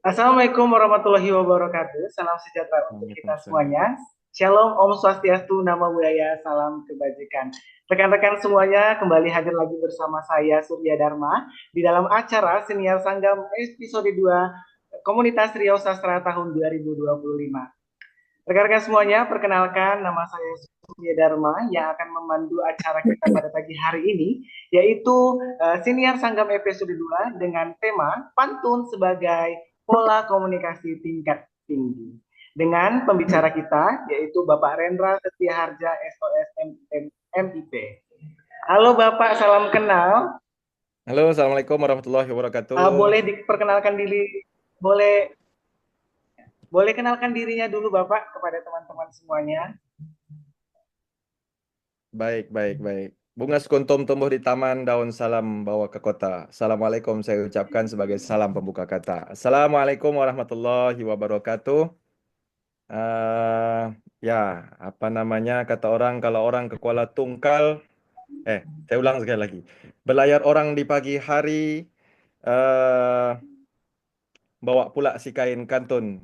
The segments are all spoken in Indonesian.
Assalamualaikum warahmatullahi wabarakatuh. Salam sejahtera untuk kita Waalaikumsalam. semuanya. Shalom, Om Swastiastu, Namo Buddhaya, salam kebajikan. Rekan-rekan semuanya, kembali hadir lagi bersama saya Surya Dharma di dalam acara Siniar Sanggam episode 2 Komunitas Riau Sastra tahun 2025. Rekan-rekan semuanya, perkenalkan nama saya Surya Dharma yang akan memandu acara kita pada pagi hari ini, yaitu Siniar Sanggam episode 2 dengan tema Pantun sebagai Pola Komunikasi Tingkat Tinggi. Dengan pembicara kita, yaitu Bapak Rendra Setia Harja, SOS MIP. Halo Bapak, salam kenal. Halo, Assalamualaikum warahmatullahi wabarakatuh. Boleh diperkenalkan diri, boleh boleh kenalkan dirinya dulu Bapak kepada teman-teman semuanya. Baik, baik, baik. Bunga sekuntum tumbuh di taman, daun salam bawa ke kota. Assalamualaikum saya ucapkan sebagai salam pembuka kata. Assalamualaikum warahmatullahi wabarakatuh. eh ya, apa namanya kata orang kalau orang ke Kuala Tungkal, saya ulang sekali lagi. Berlayar orang di pagi hari, eh bawa pula si kain kantun.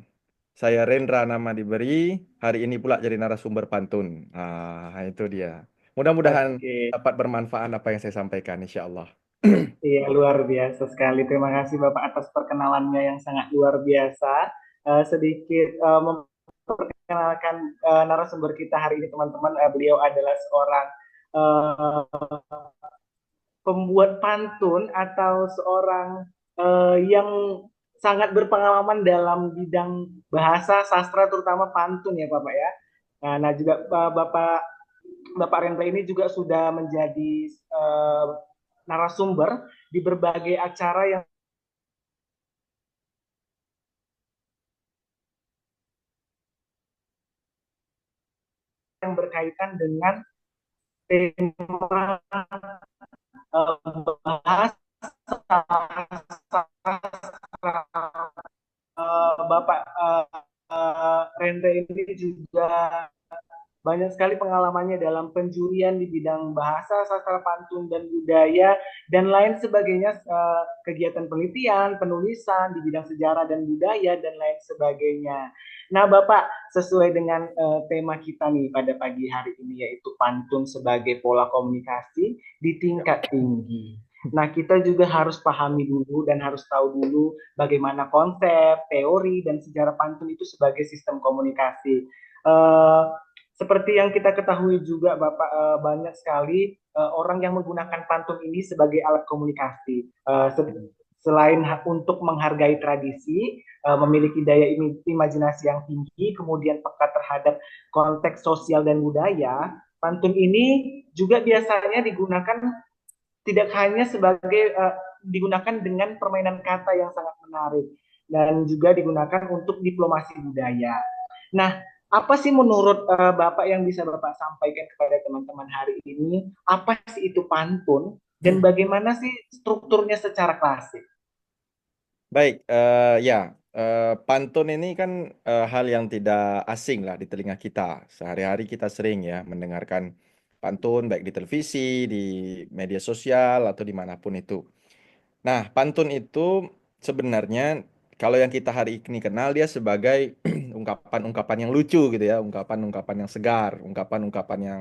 Saya Rendra nama diberi, hari ini pula jadi narasumber pantun. Itu dia. Mudah-mudahan Oke. dapat bermanfaat apa yang saya sampaikan, insya Allah. Iya, luar biasa sekali. Terima kasih Bapak atas perkenalannya yang sangat luar biasa. Sedikit memperkenalkan narasumber kita hari ini, teman-teman. Beliau adalah seorang uh, pembuat pantun atau seorang yang sangat berpengalaman dalam bidang bahasa sastra, terutama pantun ya Bapak ya. Nah, juga Bapak Bapak Rendra ini juga sudah menjadi narasumber di berbagai acara yang berkaitan dengan tema bahasa Bapak Rendra ini juga banyak sekali pengalamannya dalam penjurian di bidang bahasa, sastra pantun dan budaya dan lain sebagainya, kegiatan penelitian, penulisan di bidang sejarah dan budaya dan lain sebagainya. Nah, Bapak, sesuai dengan tema kita nih pada pagi hari ini yaitu pantun sebagai pola komunikasi di Ya. tingkat tinggi. Nah, kita juga harus pahami dulu dan harus tahu dulu bagaimana konsep, teori, dan sejarah pantun itu sebagai sistem komunikasi. Uh, Seperti yang kita ketahui juga, Bapak, banyak sekali orang yang menggunakan pantun ini sebagai alat komunikasi. Selain untuk menghargai tradisi, memiliki daya imajinasi yang tinggi, kemudian peka terhadap konteks sosial dan budaya, pantun ini juga biasanya digunakan tidak hanya sebagai digunakan dengan permainan kata yang sangat menarik dan juga digunakan untuk diplomasi budaya. Nah, apa sih menurut Bapak yang bisa Bapak sampaikan kepada teman-teman hari ini? Apa sih itu pantun dan bagaimana sih strukturnya secara klasik? Baik, ya, pantun ini kan hal yang tidak asing lah di telinga kita. Sehari-hari kita sering ya mendengarkan pantun baik di televisi, di media sosial atau dimanapun itu. Nah, pantun itu sebenarnya kalau yang kita hari ini kenal dia sebagai ungkapan-ungkapan yang lucu gitu ya, ungkapan-ungkapan yang segar, ungkapan-ungkapan yang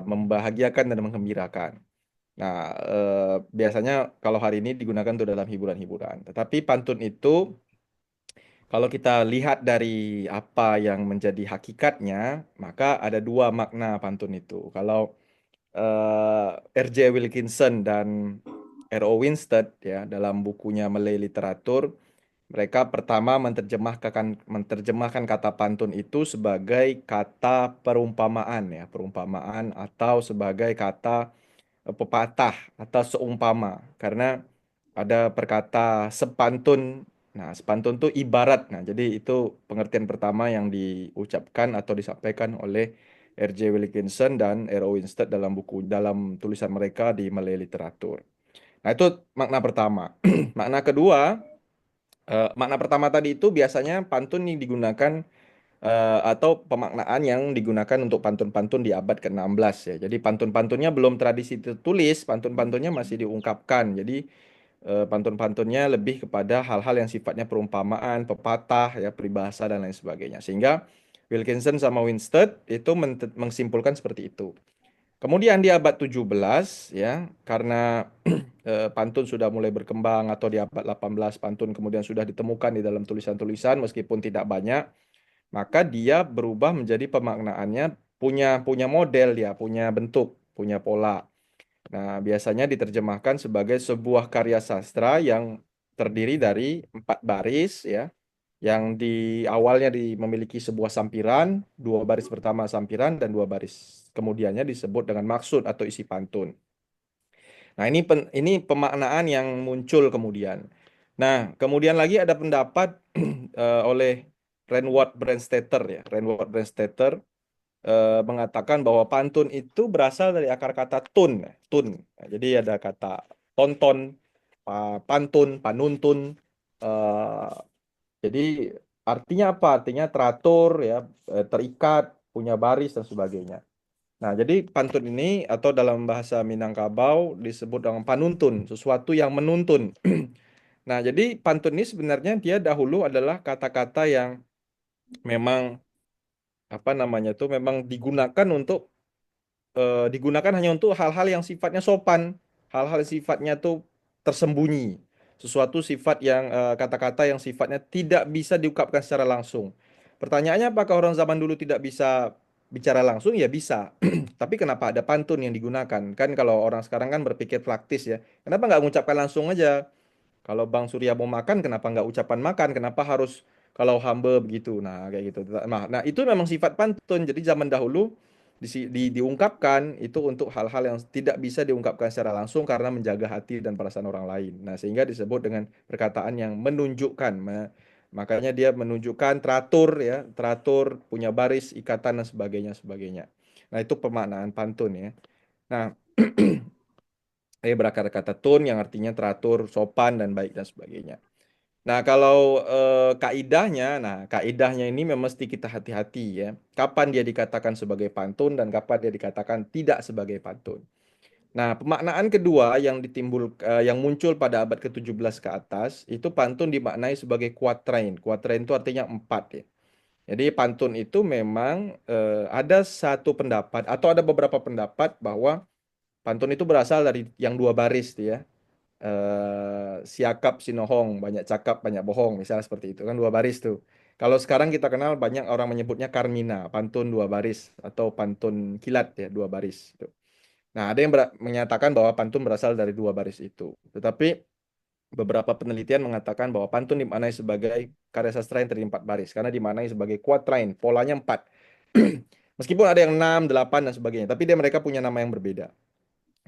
membahagiakan dan menggembirakan. Nah, biasanya kalau hari ini digunakan untuk dalam hiburan-hiburan. Tetapi pantun itu kalau kita lihat dari apa yang menjadi hakikatnya, maka ada dua makna pantun itu. Kalau R.J. Wilkinson dan R.O. Winstead ya dalam bukunya Malay Literatur, mereka pertama menerjemahkan kata pantun itu sebagai kata perumpamaan ya, perumpamaan atau sebagai kata pepatah atau seumpama. Karena ada perkata sepantun. Nah, sepantun itu ibarat. Nah, jadi itu pengertian pertama yang diucapkan atau disampaikan oleh R.J. Wilkinson dan R.O. Winstead dalam tulisan mereka di Malay Literatur. Nah, itu makna pertama. Makna kedua, makna pertama tadi itu biasanya pantun yang digunakan atau pemaknaan yang digunakan untuk pantun-pantun di abad ke-16 ya. Jadi pantun-pantunnya belum tradisi tertulis, pantun-pantunnya masih diungkapkan. Jadi Pantun-pantunnya lebih kepada hal-hal yang sifatnya perumpamaan, pepatah, ya, peribahasa dan lain sebagainya. Sehingga Wilkinson sama Winstead itu mensimpulkan seperti itu. Kemudian di abad 17 ya, karena pantun sudah mulai berkembang atau di abad 18 pantun kemudian sudah ditemukan di dalam tulisan-tulisan meskipun tidak banyak, maka dia berubah menjadi pemaknaannya punya punya model dia, punya bentuk, punya pola. Nah, biasanya diterjemahkan sebagai sebuah karya sastra yang terdiri dari 4 baris ya, yang di awalnya memiliki sebuah sampiran, 2 baris pertama sampiran dan 2 baris kemudiannya disebut dengan maksud atau isi pantun. Nah, ini pemaknaan yang muncul kemudian. Nah, kemudian lagi ada pendapat oleh Renward Brandstetter ya. Renward Brandstetter mengatakan bahwa pantun itu berasal dari akar kata tun, ya, tun. Nah, jadi ada kata tonton, pantun, panuntun. eh, jadi artinya apa? Artinya teratur ya, terikat, punya baris dan sebagainya. Nah, jadi pantun ini atau dalam bahasa Minangkabau disebut dengan panuntun, sesuatu yang menuntun. Nah, jadi pantun ini sebenarnya dia dahulu adalah kata-kata yang memang apa namanya tuh memang digunakan hanya untuk hal-hal yang sifatnya sopan, hal-hal yang sifatnya tuh tersembunyi, sesuatu sifat yang kata-kata yang sifatnya tidak bisa diungkapkan secara langsung. Pertanyaannya apakah orang zaman dulu tidak bisa bicara langsung? Ya bisa. Tapi kenapa ada pantun yang digunakan? Kan kalau orang sekarang kan berpikir praktis ya. Kenapa nggak mengucapkan langsung aja? Kalau Bang Surya mau makan, kenapa nggak ucapan makan? Kenapa harus kalau hamba begitu? Nah, kayak gitu. Nah, itu memang sifat pantun. Jadi zaman dahulu diungkapkan itu untuk hal-hal yang tidak bisa diungkapkan secara langsung karena menjaga hati dan perasaan orang lain. Nah, sehingga disebut dengan perkataan yang menunjukkan. Makanya dia menunjukkan teratur ya, teratur, punya baris, ikatan dan sebagainya, sebagainya. Nah, itu pemaknaan pantun ya. Nah, berakar kata tun yang artinya teratur, sopan dan baik dan sebagainya. Nah, kalau kaidahnya ini memang mesti kita hati-hati ya. Kapan dia dikatakan sebagai pantun dan kapan dia dikatakan tidak sebagai pantun. Nah, pemaknaan kedua yang muncul pada abad ke-17 ke atas, itu pantun dimaknai sebagai kuatrain. Kuatrain itu artinya 4 ya. Jadi pantun itu memang ada satu pendapat atau ada beberapa pendapat bahwa pantun itu berasal dari yang 2 baris tuh ya. Siakap sinohong, banyak cakap, banyak bohong, misalnya seperti itu kan 2 baris tuh. Kalau sekarang kita kenal banyak orang menyebutnya Karmina, pantun 2 baris atau pantun kilat ya 2 baris. Gitu. Nah, ada yang menyatakan bahwa pantun berasal dari 2 baris itu. Tetapi beberapa penelitian mengatakan bahwa pantun dimaknai sebagai karya sastra yang terdiri 4 baris karena dimaknai sebagai quatrain, polanya 4. Meskipun ada yang 6, 8 dan sebagainya, tapi mereka punya nama yang berbeda.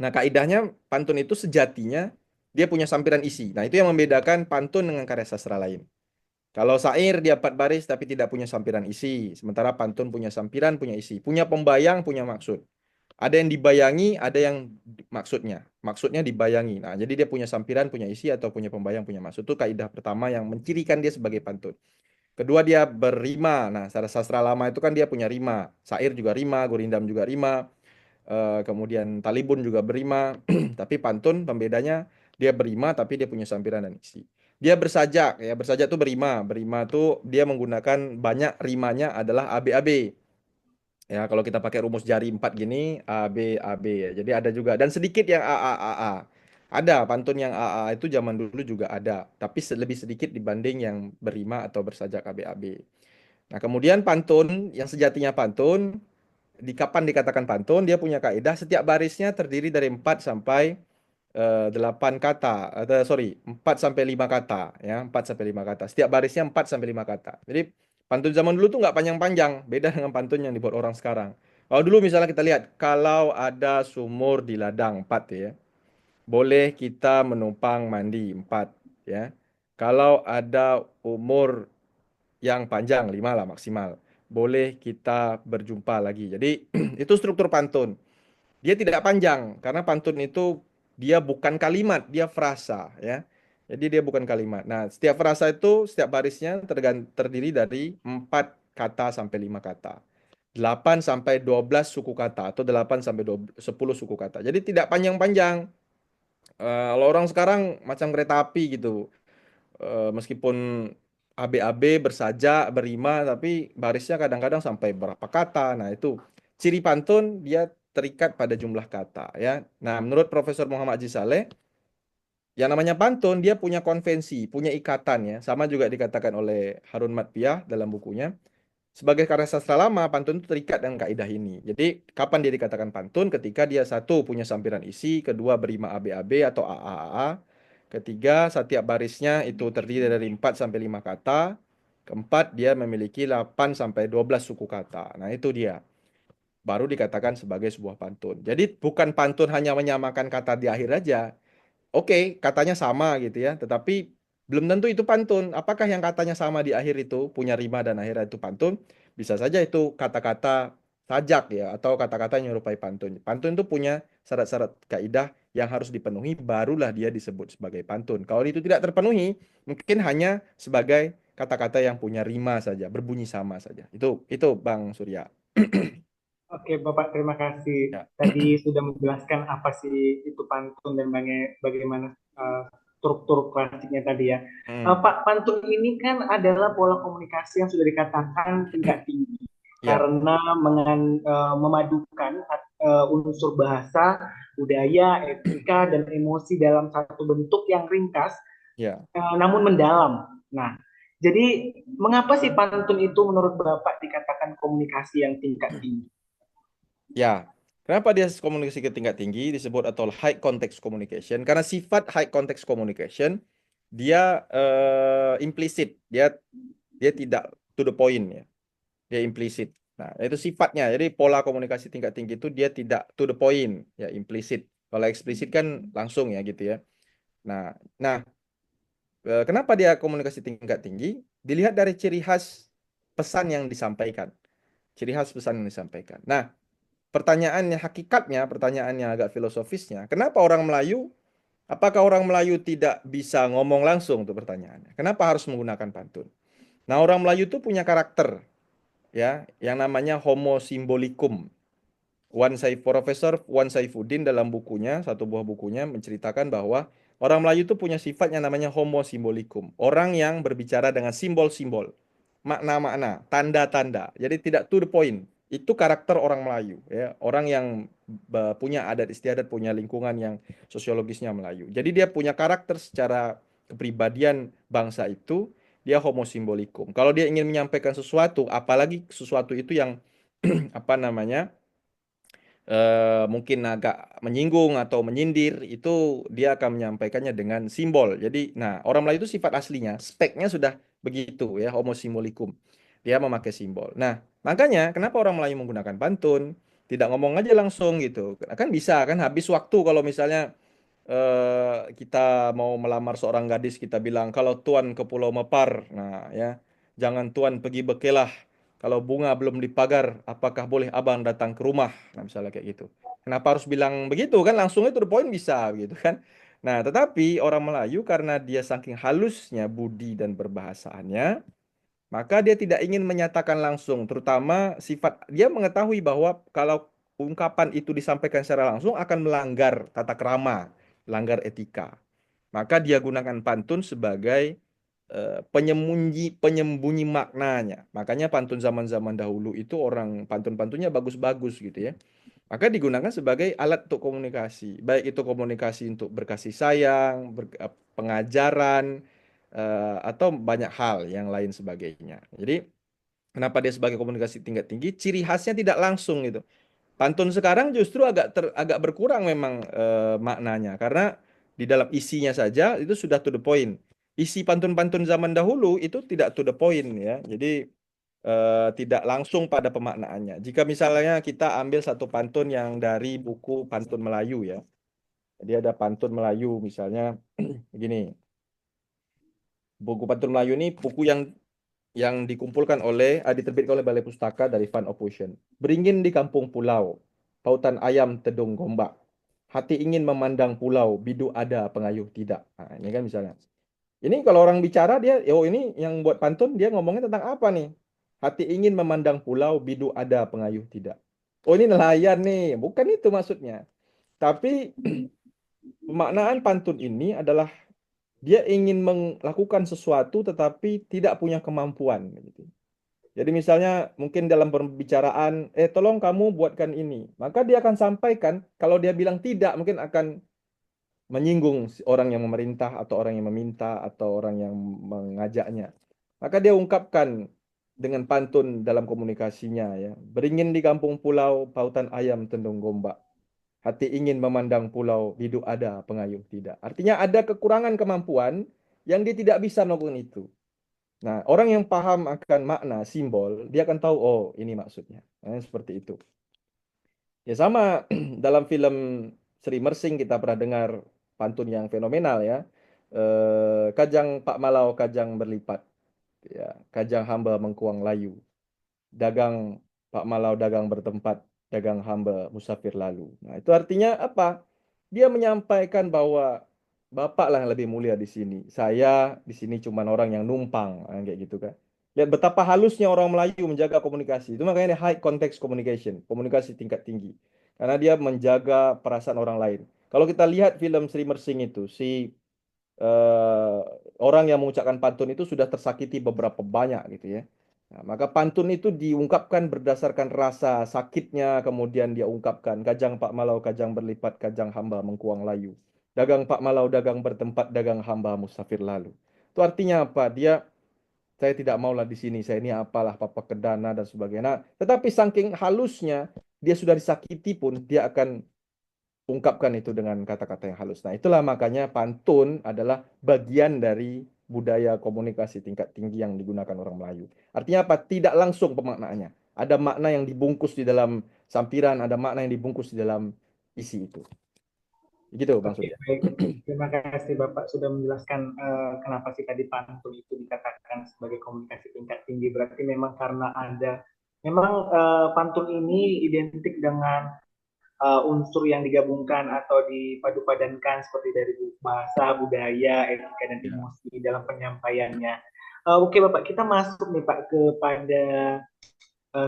Nah, kaidahnya pantun itu sejatinya dia punya sampiran isi. Nah, itu yang membedakan pantun dengan karya sastra lain. Kalau syair dia 4 baris tapi tidak punya sampiran isi, sementara pantun punya sampiran, punya isi, punya pembayang, punya maksud. Ada yang dibayangi, ada yang maksudnya dibayangi. Nah, jadi dia punya sampiran, punya isi atau punya pembayang, punya maksud. Itu kaidah pertama yang mencirikan dia sebagai pantun. Kedua dia berrima. Nah, secara sastra lama itu kan dia punya rima. Syair juga rima, gurindam juga rima. Kemudian Talibun juga berima, tapi pantun pembedanya dia berima tapi dia punya sampiran dan isi. Dia bersajak ya, bersajak tuh berima. Berima tuh dia menggunakan banyak rimanya adalah ABAB. Ya, kalau kita pakai rumus jari 4 gini, ABAB ya. Jadi ada juga dan sedikit yang AAAA. Ada pantun yang AA itu zaman dulu juga ada, tapi lebih sedikit dibanding yang berima atau bersajak ABAB. Nah, kemudian pantun yang sejatinya pantun di kapan dikatakan pantun, dia punya kaidah setiap barisnya terdiri dari 4 sampai 8 kata, atau sorry, 4 sampai 5 kata, ya, 4 sampai 5 kata. Setiap barisnya 4 sampai 5 kata. Jadi pantun zaman dulu tuh nggak panjang-panjang, beda dengan pantun yang dibuat orang sekarang. Kalau dulu misalnya kita lihat, kalau ada sumur di ladang 4 ya, boleh kita menumpang mandi 4 ya. Kalau ada umur yang panjang 5 lah maksimal. Boleh kita berjumpa lagi. Jadi itu struktur pantun. Dia tidak panjang karena pantun itu dia bukan kalimat, dia frasa ya. Jadi dia bukan kalimat. Nah, setiap frasa itu setiap barisnya terdiri dari 4 kata sampai 5 kata. 8 sampai 12 suku kata atau 8 sampai 10 suku kata. Jadi tidak panjang-panjang. Kalau orang sekarang macam kereta api gitu. Meskipun AB-AB bersajak, berima, tapi barisnya kadang-kadang sampai berapa kata. Nah, itu ciri pantun dia terikat pada jumlah kata ya. Nah, menurut Profesor Muhammad Haji Saleh, yang namanya pantun dia punya konvensi, punya ikatan ya. Sama juga dikatakan oleh Harun Matpiah dalam bukunya. Sebagai karya sastra lama, pantun itu terikat dengan kaidah ini. Jadi, kapan dia dikatakan pantun? Ketika dia satu punya sampiran isi, kedua berima AB-AB atau AAA, ketiga setiap barisnya itu terdiri dari 4 sampai 5 kata, keempat dia memiliki 8 sampai 12 suku kata. Nah, itu dia. Baru dikatakan sebagai sebuah pantun. Jadi, bukan pantun hanya menyamakan kata di akhir aja. Oke, katanya sama gitu ya, tetapi belum tentu itu pantun. Apakah yang katanya sama di akhir itu punya rima dan akhirnya itu pantun? Bisa saja itu kata-kata sajak ya, atau kata-kata yang menyerupai pantun. Pantun itu punya syarat-syarat kaidah yang harus dipenuhi, barulah dia disebut sebagai pantun. Kalau itu tidak terpenuhi, mungkin hanya sebagai kata-kata yang punya rima saja, berbunyi sama saja. Itu Bang Surya. Oke, Bapak, terima kasih. Ya. Tadi sudah menjelaskan apa sih itu pantun dan bagaimana struktur klasiknya tadi ya. Hmm. Pak, pantun ini kan adalah pola komunikasi yang sudah dikatakan tingkat tinggi Ya, karena memadukan unsur bahasa, budaya, etika, dan emosi dalam satu bentuk yang ringkas ya. namun mendalam. Nah, jadi mengapa sih pantun itu menurut Bapak dikatakan komunikasi yang tingkat tinggi? Ya, kenapa dia komunikasi ke tingkat tinggi disebut atau high context communication? Karena sifat high context communication dia implisit, dia dia tidak to the point ya, dia implisit. Nah, itu sifatnya. Jadi pola komunikasi tingkat tinggi itu dia tidak to the point, ya implisit. Kalau eksplisit kan langsung ya gitu ya. Nah, nah kenapa dia komunikasi tingkat tinggi? Dilihat dari ciri khas pesan yang disampaikan. Ciri khas pesan yang disampaikan. Nah, pertanyaannya, hakikatnya, pertanyaannya agak filosofisnya. Kenapa orang Melayu, apakah orang Melayu tidak bisa ngomong langsung tuh pertanyaannya? Kenapa harus menggunakan pantun? Nah, orang Melayu tuh punya karakter ya, yang namanya homo symbolicum. Profesor Wan Saifuddin dalam bukunya, satu buah bukunya menceritakan bahwa orang Melayu itu punya sifat yang namanya homo symbolicum. Orang yang berbicara dengan simbol-simbol, makna-makna, tanda-tanda. Jadi tidak to the point. Itu karakter orang Melayu, ya. Orang yang punya adat istiadat, punya lingkungan yang sosiologisnya Melayu. Jadi dia punya karakter secara kepribadian bangsa itu, dia homo symbolicum. Kalau dia ingin menyampaikan sesuatu, apalagi sesuatu itu yang apa namanya? Mungkin agak menyinggung atau menyindir, itu dia akan menyampaikannya dengan simbol. Jadi, nah, orang Melayu itu sifat aslinya, speknya sudah begitu ya, homo symbolicum. Dia memakai simbol. Nah, makanya kenapa orang Melayu menggunakan pantun? Tidak ngomong aja langsung gitu. Kan bisa kan habis waktu kalau misalnya kita mau melamar seorang gadis, kita bilang kalau tuan ke Pulau Mepar, nah ya, jangan tuan pergi bekelah. Kalau bunga belum dipagar, apakah boleh abang datang ke rumah? Nah, misalnya kayak gitu. Kenapa harus bilang begitu kan? Langsung itu the point bisa gitu kan. Nah, tetapi orang Melayu karena dia saking halusnya budi dan perbahasaannya, maka dia tidak ingin menyatakan langsung, terutama sifat dia mengetahui bahwa kalau ungkapan itu disampaikan secara langsung akan melanggar tata krama, melanggar etika. Maka dia gunakan pantun sebagai penyembunyi penyembunyi maknanya. Makanya pantun zaman-zaman dahulu itu orang pantun-pantunnya bagus-bagus gitu ya. Maka digunakan sebagai alat untuk komunikasi. Baik itu komunikasi untuk berkasih sayang, pengajaran, atau banyak hal yang lain sebagainya. Jadi, kenapa dia sebagai komunikasi tingkat tinggi? Ciri khasnya tidak langsung gitu. Pantun sekarang justru agak berkurang memang maknanya karena di dalam isinya saja itu sudah to the point. Isi pantun-pantun zaman dahulu itu tidak to the point ya. Jadi tidak langsung pada pemaknaannya. Jika misalnya kita ambil satu pantun yang dari buku Pantun Melayu ya. Jadi ada pantun Melayu misalnya begini. Buku Pantun Melayu ini buku yang dikumpulkan diterbitkan oleh Balai Pustaka dari Fund of Ocean. Beringin di kampung pulau, pautan ayam tedung gombak. Hati ingin memandang pulau, bidu ada, pengayuh tidak. Nah, ini kan misalnya. Ini kalau orang bicara dia, oh ini yang buat pantun dia ngomongnya tentang apa nih? Hati ingin memandang pulau, bidu ada, pengayuh tidak. Oh ini nelayan nih, bukan itu maksudnya. Tapi Pemaknaan pantun ini adalah dia ingin melakukan sesuatu tetapi tidak punya kemampuan gitu. Jadi misalnya mungkin dalam pembicaraan, tolong kamu buatkan ini. Maka dia akan sampaikan, kalau dia bilang tidak, mungkin akan menyinggung orang yang memerintah atau orang yang meminta atau orang yang mengajaknya. Maka dia ungkapkan dengan pantun dalam komunikasinya ya. Beringin di kampung pulau, pautan ayam tendung gombak. Hati ingin memandang pulau, hidup ada, pengayuh tidak. Artinya ada kekurangan kemampuan yang dia tidak bisa melakukan itu. Nah, orang yang paham akan makna simbol, dia akan tahu, oh ini maksudnya. Seperti itu. Ya sama dalam film Sri Mersing kita pernah dengar pantun yang fenomenal ya. Kajang Pak Malau kajang berlipat, ya. Kajang hamba mengkuang layu. Dagang Pak Malau dagang bertempat, dagang hamba musafir lalu. Nah, itu artinya apa? Dia menyampaikan bahwa Bapak lah yang lebih mulia di sini. Saya di sini cuma orang yang numpang, kayak gitu kan. Lihat betapa halusnya orang Melayu menjaga komunikasi. Itu makanya dia high context communication, komunikasi tingkat tinggi. Karena dia menjaga perasaan orang lain. Kalau kita lihat film Sri Mersing itu, eh, orang yang mengucapkan pantun itu sudah tersakiti beberapa banyak gitu ya. Nah, maka pantun itu diungkapkan berdasarkan rasa sakitnya, kemudian dia ungkapkan, Kajang Pak Malau, kajang berlipat, kajang hamba mengkuang layu. Dagang Pak Malau, dagang bertempat, dagang hamba musafir lalu. Itu artinya apa? Saya tidak maulah di sini, saya ini apalah, papa kedana dan sebagainya. Nah, tetapi saking halusnya, dia sudah disakiti pun, dia akan ungkapkan itu dengan kata-kata yang halus. Nah, itulah makanya pantun adalah bagian dari budaya komunikasi tingkat tinggi yang digunakan orang Melayu. Artinya apa? Tidak langsung pemaknaannya. Ada makna yang dibungkus di dalam sampiran, ada makna yang dibungkus di dalam isi itu. Gitu Oke, maksudnya. baik. Terima kasih Bapak sudah menjelaskan kenapa sih tadi pantun itu dikatakan sebagai komunikasi tingkat tinggi. Berarti memang karena memang pantun ini identik dengan unsur yang digabungkan atau dipadu-padankan seperti dari bahasa, budaya, etika, dan Ya. emosi dalam penyampaiannya. Oke Bapak, kita masuk nih Pak kepada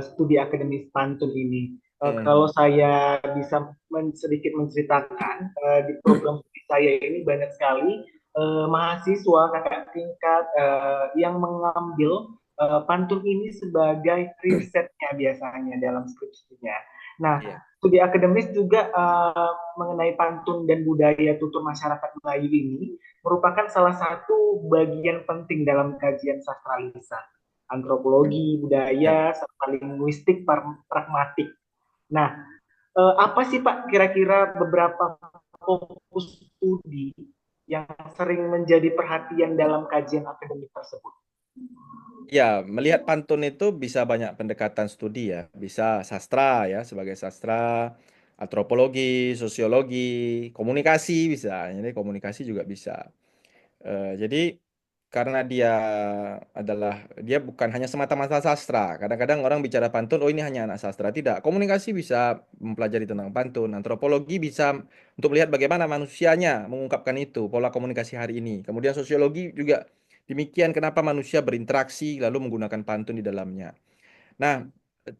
studi akademis pantun ini. Kalau Hmm. saya bisa sedikit menceritakan di program studi saya ini banyak sekali mahasiswa kakak tingkat yang mengambil pantun ini sebagai risetnya biasanya dalam skripsinya. Nah, Iya. studi akademis juga mengenai pantun dan budaya tutur masyarakat Melayu ini merupakan salah satu bagian penting dalam kajian sastra lisan antropologi, Ya. budaya, serta linguistik pragmatik. Nah, apa sih Pak kira-kira beberapa fokus studi yang sering menjadi perhatian dalam kajian akademik tersebut? Ya, melihat pantun itu bisa banyak pendekatan studi ya. Bisa sastra ya, sebagai sastra, antropologi, sosiologi, komunikasi bisa. Jadi komunikasi juga bisa. Jadi karena dia bukan hanya semata-mata sastra. Kadang-kadang orang bicara pantun, oh ini hanya anak sastra. Tidak, komunikasi bisa mempelajari tentang pantun. Antropologi bisa untuk melihat bagaimana manusianya mengungkapkan itu, pola komunikasi hari ini. Kemudian sosiologi juga demikian, kenapa manusia berinteraksi lalu menggunakan pantun di dalamnya. Nah,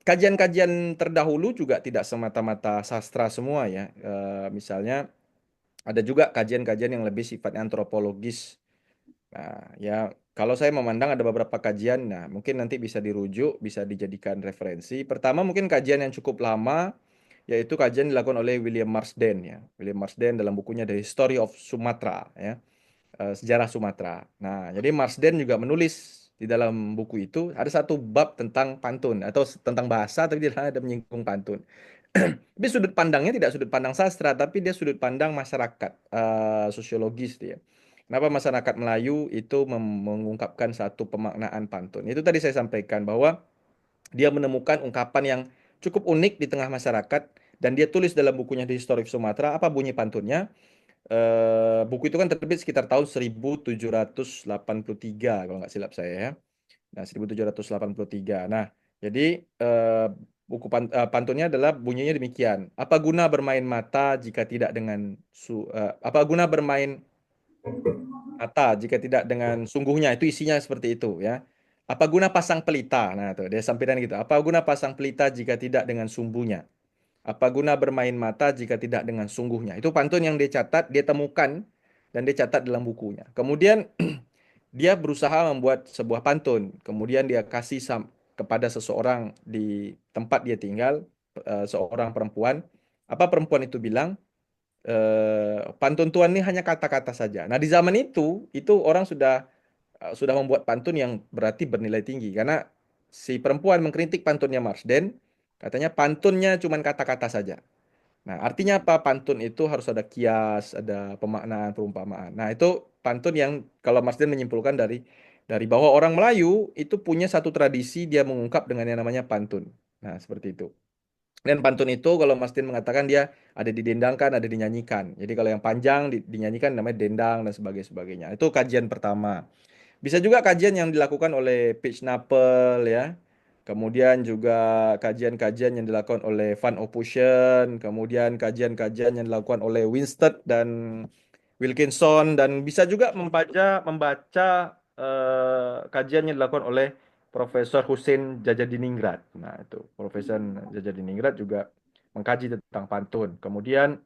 kajian-kajian terdahulu juga tidak semata-mata sastra semua ya. Misalnya ada juga kajian-kajian yang lebih sifatnya antropologis. Nah, ya kalau saya memandang ada beberapa kajian, nah mungkin nanti bisa dirujuk, bisa dijadikan referensi. Pertama mungkin kajian yang cukup lama, yaitu kajian dilakukan oleh William Marsden ya. William Marsden dalam bukunya The History of Sumatra ya, sejarah Sumatera. Nah, jadi Marsden juga menulis di dalam buku itu ada satu bab tentang pantun atau tentang bahasa, tapi dia ada menyinggung pantun. Tapi sudut pandangnya tidak sudut pandang sastra, tapi dia sudut pandang masyarakat, sosiologis dia. Kenapa masyarakat Melayu itu mengungkapkan satu pemaknaan pantun? Itu tadi saya sampaikan bahwa dia menemukan ungkapan yang cukup unik di tengah masyarakat dan dia tulis dalam bukunya The History of Sumatra apa bunyi pantunnya. Buku itu kan terbit sekitar tahun 1783 kalau nggak silap saya ya. Nah, 1783. Nah, jadi pantunnya adalah bunyinya demikian. Apa guna bermain mata jika tidak dengan apa guna bermain mata jika tidak dengan sungguhnya? Itu isinya seperti itu ya. Apa guna pasang pelita? Nah, tuh dia sampaikan gitu. Apa guna pasang pelita jika tidak dengan sumbunya? Apa guna bermain mata jika tidak dengan sungguhnya? Itu pantun yang dia catat, dia temukan dan dia catat dalam bukunya. Kemudian dia berusaha membuat sebuah pantun. Kemudian dia kasih kepada seseorang di tempat dia tinggal, seorang perempuan. Apa perempuan itu bilang? Pantun Tuhan ini hanya kata-kata saja. Nah, di zaman itu orang sudah membuat pantun yang berarti bernilai tinggi karena si perempuan mengkritik pantunnya Marsden, katanya pantunnya cuma kata-kata saja. Nah, artinya apa? Pantun itu harus ada kias, ada pemaknaan, perumpamaan. Nah, itu pantun yang kalau Marsden menyimpulkan dari bahwa orang Melayu itu punya satu tradisi dia mengungkap dengan yang namanya pantun. Nah, seperti itu. Dan pantun itu kalau Mas Tin mengatakan dia ada didendangkan, ada dinyanyikan. Jadi kalau yang panjang dinyanyikan namanya dendang dan sebagainya. Itu kajian pertama. Bisa juga kajian yang dilakukan oleh Page Napel ya. Kemudian juga kajian-kajian yang dilakukan oleh Van Ophusen, kemudian kajian-kajian yang dilakukan oleh Winstead dan Wilkinson dan bisa juga membaca kajian yang dilakukan oleh Profesor Hussein Jajadiningrat. Nah, itu Profesor Jajadiningrat juga mengkaji tentang pantun. Kemudian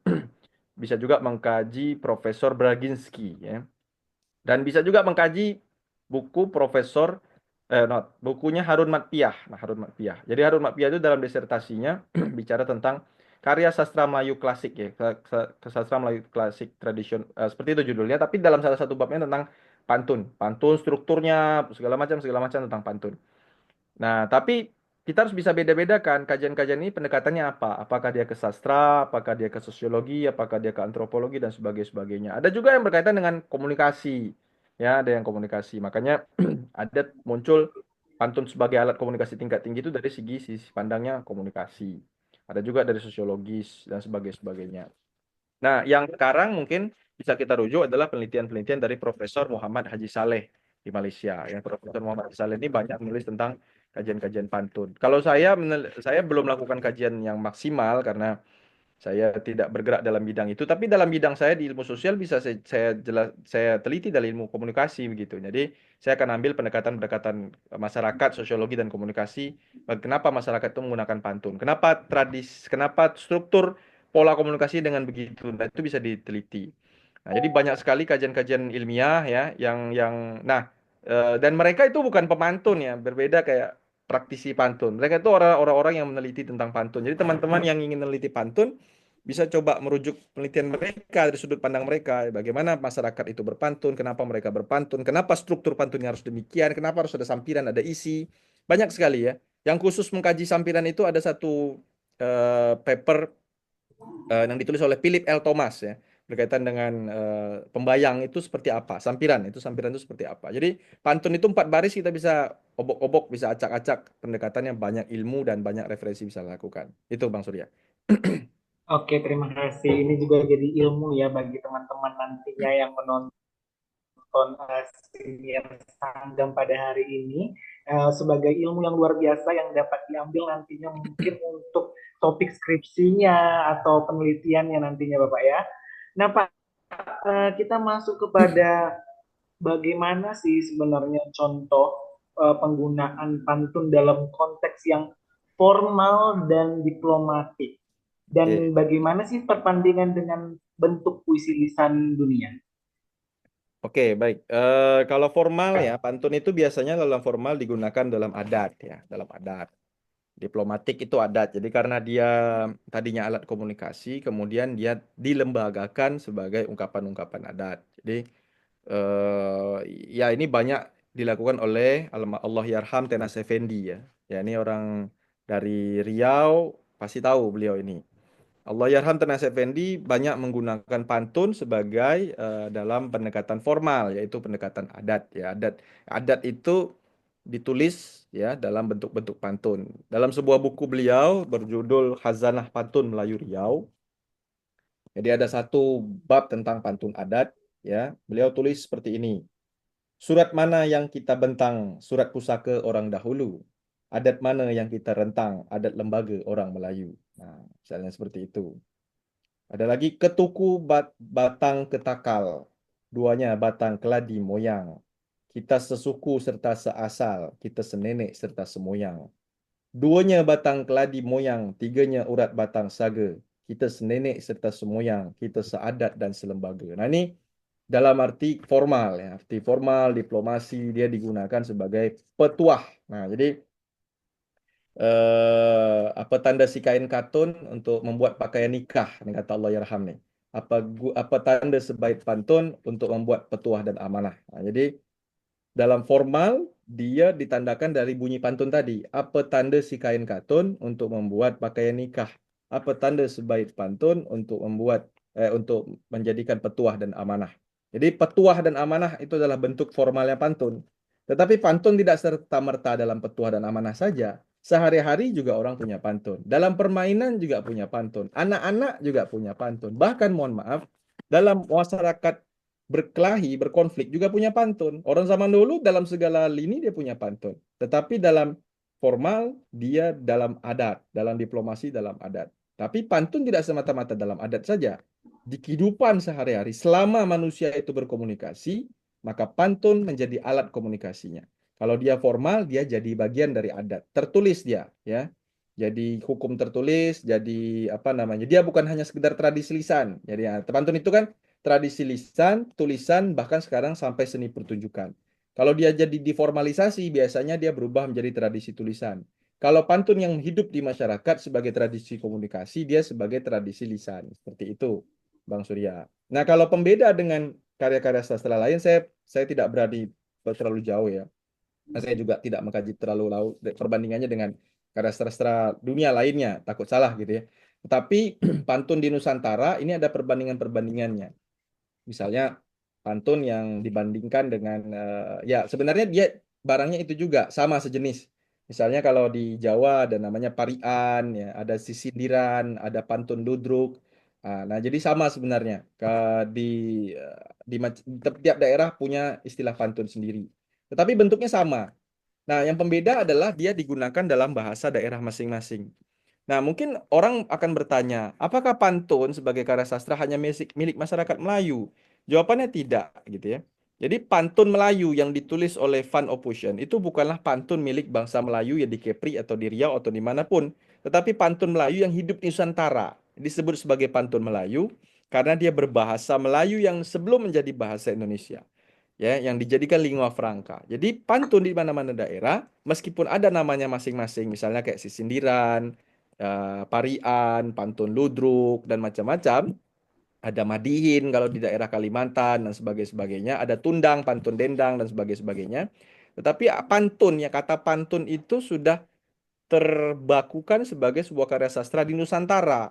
bisa juga mengkaji Profesor Braginsky ya. Dan bisa juga mengkaji buku bukunya Harun Matpiyah. Nah, Harun Matpiyah. Jadi Harun Matpiyah itu dalam disertasinya bicara tentang karya sastra Melayu klasik ya, sastra Melayu klasik seperti itu judulnya. Tapi dalam salah satu babnya tentang pantun strukturnya segala macam tentang pantun. Nah, tapi kita harus bisa beda-bedakan kajian-kajian ini pendekatannya apa? Apakah dia ke sastra, apakah dia ke sosiologi, apakah dia ke antropologi dan sebagainya. Ada juga yang berkaitan dengan komunikasi. Ya, ada yang komunikasi. Makanya ada muncul pantun sebagai alat komunikasi tingkat tinggi itu dari sisi pandangnya komunikasi. Ada juga dari sosiologis dan sebagainya. Nah, yang sekarang mungkin bisa kita rujuk adalah penelitian-penelitian dari Profesor Muhammad Haji Saleh di Malaysia. Yang Profesor Muhammad Haji Saleh ini banyak menulis tentang kajian-kajian pantun. Kalau saya belum melakukan kajian yang maksimal karena saya tidak bergerak dalam bidang itu, tapi dalam bidang saya di ilmu sosial bisa saya teliti dari ilmu komunikasi begitu. Jadi saya akan ambil pendekatan-pendekatan masyarakat, sosiologi dan komunikasi. Kenapa masyarakat itu menggunakan pantun? Kenapa struktur pola komunikasi dengan begitu? Nah, itu bisa diteliti. Nah, jadi banyak sekali kajian-kajian ilmiah ya dan mereka itu bukan pemantun ya, berbeda kayak praktisi pantun. Mereka itu orang-orang yang meneliti tentang pantun. Jadi teman-teman yang ingin meneliti pantun bisa coba merujuk penelitian mereka dari sudut pandang mereka. Bagaimana masyarakat itu berpantun, kenapa mereka berpantun, kenapa struktur pantunnya harus demikian, kenapa harus ada sampiran, ada isi. Banyak sekali ya. Yang khusus mengkaji sampiran itu ada satu paper yang ditulis oleh Philip L. Thomas ya berkaitan dengan pembayang itu seperti apa, sampiran itu seperti apa. Jadi pantun itu 4 baris kita bisa obok-obok, bisa acak-acak pendekatannya banyak ilmu dan banyak referensi bisa lakukan. Itu Bang Surya. Oke, terima kasih. Ini juga jadi ilmu ya bagi teman-teman nantinya yang menonton siniar Sanggam pada hari ini sebagai ilmu yang luar biasa yang dapat diambil nantinya mungkin untuk topik skripsinya atau penelitiannya nantinya Bapak ya. Nah Pak, kita masuk kepada bagaimana sih sebenarnya contoh penggunaan pantun dalam konteks yang formal dan diplomatik Oke. dan bagaimana sih perbandingan dengan bentuk puisi lisan dunia? Oke, baik. Kalau formal ya, pantun itu biasanya dalam formal digunakan dalam adat ya, dalam adat. Diplomatik itu adat. Jadi karena dia tadinya alat komunikasi, kemudian dia dilembagakan sebagai ungkapan-ungkapan adat. Jadi eh, ya ini banyak dilakukan oleh Allah Yarham Tenas Effendi ya. Ya ini orang dari Riau, pasti tahu beliau ini. Allahyarham Tenas Effendi banyak menggunakan pantun sebagai dalam pendekatan formal, yaitu pendekatan adat. Ya, adat itu ditulis ya dalam bentuk-bentuk pantun. Dalam sebuah buku beliau berjudul Khazanah Pantun Melayu Riau. Jadi ada satu bab tentang pantun adat. Ya, beliau tulis seperti ini. Surat mana yang kita bentang? Surat pusaka orang dahulu. Adat mana yang kita rentang? Adat lembaga orang Melayu. Nah, misalnya seperti itu. Ada lagi ketuku batang ketakal. Duanya batang keladi moyang. Kita sesuku serta seasal. Kita senenek serta semoyang. Duanya batang keladi moyang, tiganya urat batang saga. Kita senenek serta semoyang, kita seadat dan selembaga. Nah ini dalam arti formal ya, arti formal diplomasi dia digunakan sebagai petuah. Nah jadi apa tanda si kain katun untuk membuat pakaian nikah, ini kata Allah Yarham nih. Apa tanda sebaik pantun untuk membuat petuah dan amanah. Nah, jadi dalam formal, dia ditandakan dari bunyi pantun tadi. Apa tanda si kain katun untuk membuat pakaian nikah? Apa tanda sebaik pantun untuk menjadikan petuah dan amanah? Jadi petuah dan amanah itu adalah bentuk formalnya pantun. Tetapi pantun tidak serta-merta dalam petuah dan amanah saja. Sehari-hari juga orang punya pantun. Dalam permainan juga punya pantun. Anak-anak juga punya pantun. Bahkan mohon maaf, dalam masyarakat berkelahi, berkonflik juga punya pantun. Orang zaman dulu dalam segala lini dia punya pantun. Tetapi dalam formal dia dalam adat, dalam diplomasi dalam adat. Tapi pantun tidak semata-mata dalam adat saja. Di kehidupan sehari-hari, selama manusia itu berkomunikasi, maka pantun menjadi alat komunikasinya. Kalau dia formal, dia jadi bagian dari adat. Tertulis dia, ya. Jadi hukum tertulis, jadi apa namanya? Dia bukan hanya sekedar tradisi lisan. Jadi ya, pantun itu kan tradisi lisan, tulisan, bahkan sekarang sampai seni pertunjukan. Kalau dia jadi diformalisasi, biasanya dia berubah menjadi tradisi tulisan. Kalau pantun yang hidup di masyarakat sebagai tradisi komunikasi, dia sebagai tradisi lisan. Seperti itu, Bang Surya. Nah, kalau pembeda dengan karya-karya sastra lain, saya tidak berani terlalu jauh ya. Saya juga tidak mengkaji terlalu jauh perbandingannya dengan karya sastra dunia lainnya, takut salah gitu ya. Tetapi pantun di Nusantara ini ada perbandingan-perbandingannya. Misalnya pantun yang dibandingkan dengan ya sebenarnya dia barangnya itu juga sama sejenis. Misalnya kalau di Jawa ada namanya parian, ya, ada sisindiran, ada pantun ludruk. Nah, jadi sama sebenarnya. Di tiap daerah punya istilah pantun sendiri. Tetapi bentuknya sama. Nah, yang pembeda adalah dia digunakan dalam bahasa daerah masing-masing. Nah, mungkin orang akan bertanya, apakah pantun sebagai karya sastra hanya milik masyarakat Melayu? Jawabannya tidak, gitu ya. Jadi pantun Melayu yang ditulis oleh Van Ophusen itu bukanlah pantun milik bangsa Melayu yang di Kepri atau di Riau atau dimanapun, tetapi pantun Melayu yang hidup di Nusantara. Disebut sebagai pantun Melayu karena dia berbahasa Melayu yang sebelum menjadi bahasa Indonesia, ya, yang dijadikan lingua franca. Jadi pantun di mana-mana daerah, meskipun ada namanya masing-masing, misalnya kayak sisindiran, parian, pantun ludruk, dan macam-macam. Ada madihin kalau di daerah Kalimantan dan sebagainya. Ada tundang, pantun dendang dan sebagainya. Tetapi pantun, ya kata pantun itu sudah terbakukan sebagai sebuah karya sastra di Nusantara.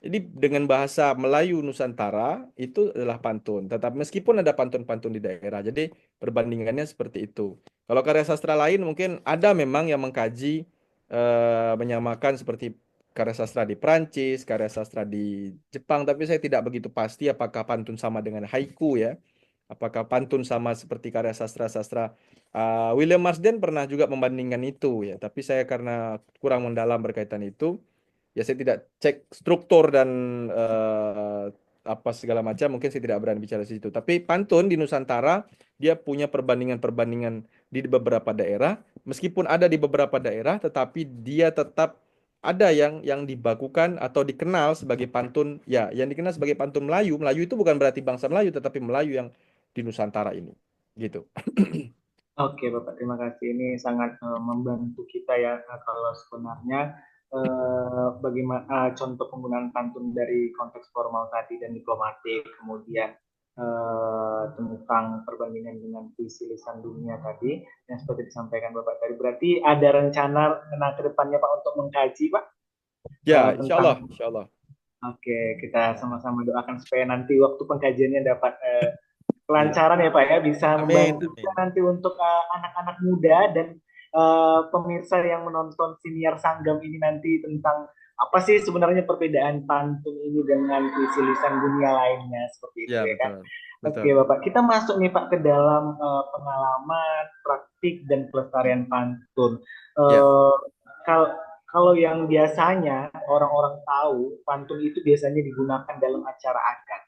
Jadi dengan bahasa Melayu Nusantara itu adalah pantun. Tetapi meskipun ada pantun-pantun di daerah, jadi perbandingannya seperti itu. Kalau karya sastra lain mungkin ada memang yang mengkaji menyamakan seperti karya sastra di Prancis, karya sastra di Jepang, tapi saya tidak begitu pasti apakah pantun sama dengan haiku ya. Apakah pantun sama seperti karya sastra-sastra. William Marsden pernah juga membandingkan itu ya, tapi saya karena kurang mendalam berkaitan itu, ya saya tidak cek struktur dan apa segala macam, mungkin saya tidak berani bicara di situ. Tapi pantun di Nusantara dia punya perbandingan-perbandingan di beberapa daerah, meskipun ada di beberapa daerah, tetapi dia tetap ada yang dibakukan atau dikenal sebagai pantun, ya, yang dikenal sebagai pantun Melayu. Melayu itu bukan berarti bangsa Melayu, tetapi Melayu yang di Nusantara ini, gitu. Oke, Bapak, terima kasih. Ini sangat membantu kita ya, kalau sebenarnya bagaimana contoh penggunaan pantun dari konteks formal tadi dan diplomatik, kemudian tentang perbandingan dengan visi lisan dunia tadi, yang seperti disampaikan Bapak tadi. Berarti ada rencana ke depannya Pak untuk mengkaji Pak Ya, insya tentang. Allah, insya Allah. Oke, kita sama-sama doakan supaya nanti waktu pengkajiannya dapat Ya, kelancaran ya Pak ya, bisa amin, membantu kita amin. nanti untuk anak-anak muda dan pemirsa yang menonton siniar Sanggam ini nanti tentang apa sih sebenarnya perbedaan pantun ini dengan puisi lisan dunia lainnya seperti itu Ya, ya kan. betul, Oke betul. Bapak, kita masuk nih Pak ke dalam pengalaman, praktik dan pelestarian pantun. Ya. Eh, kal- Kalau yang biasanya orang-orang tahu, pantun itu biasanya digunakan dalam acara adat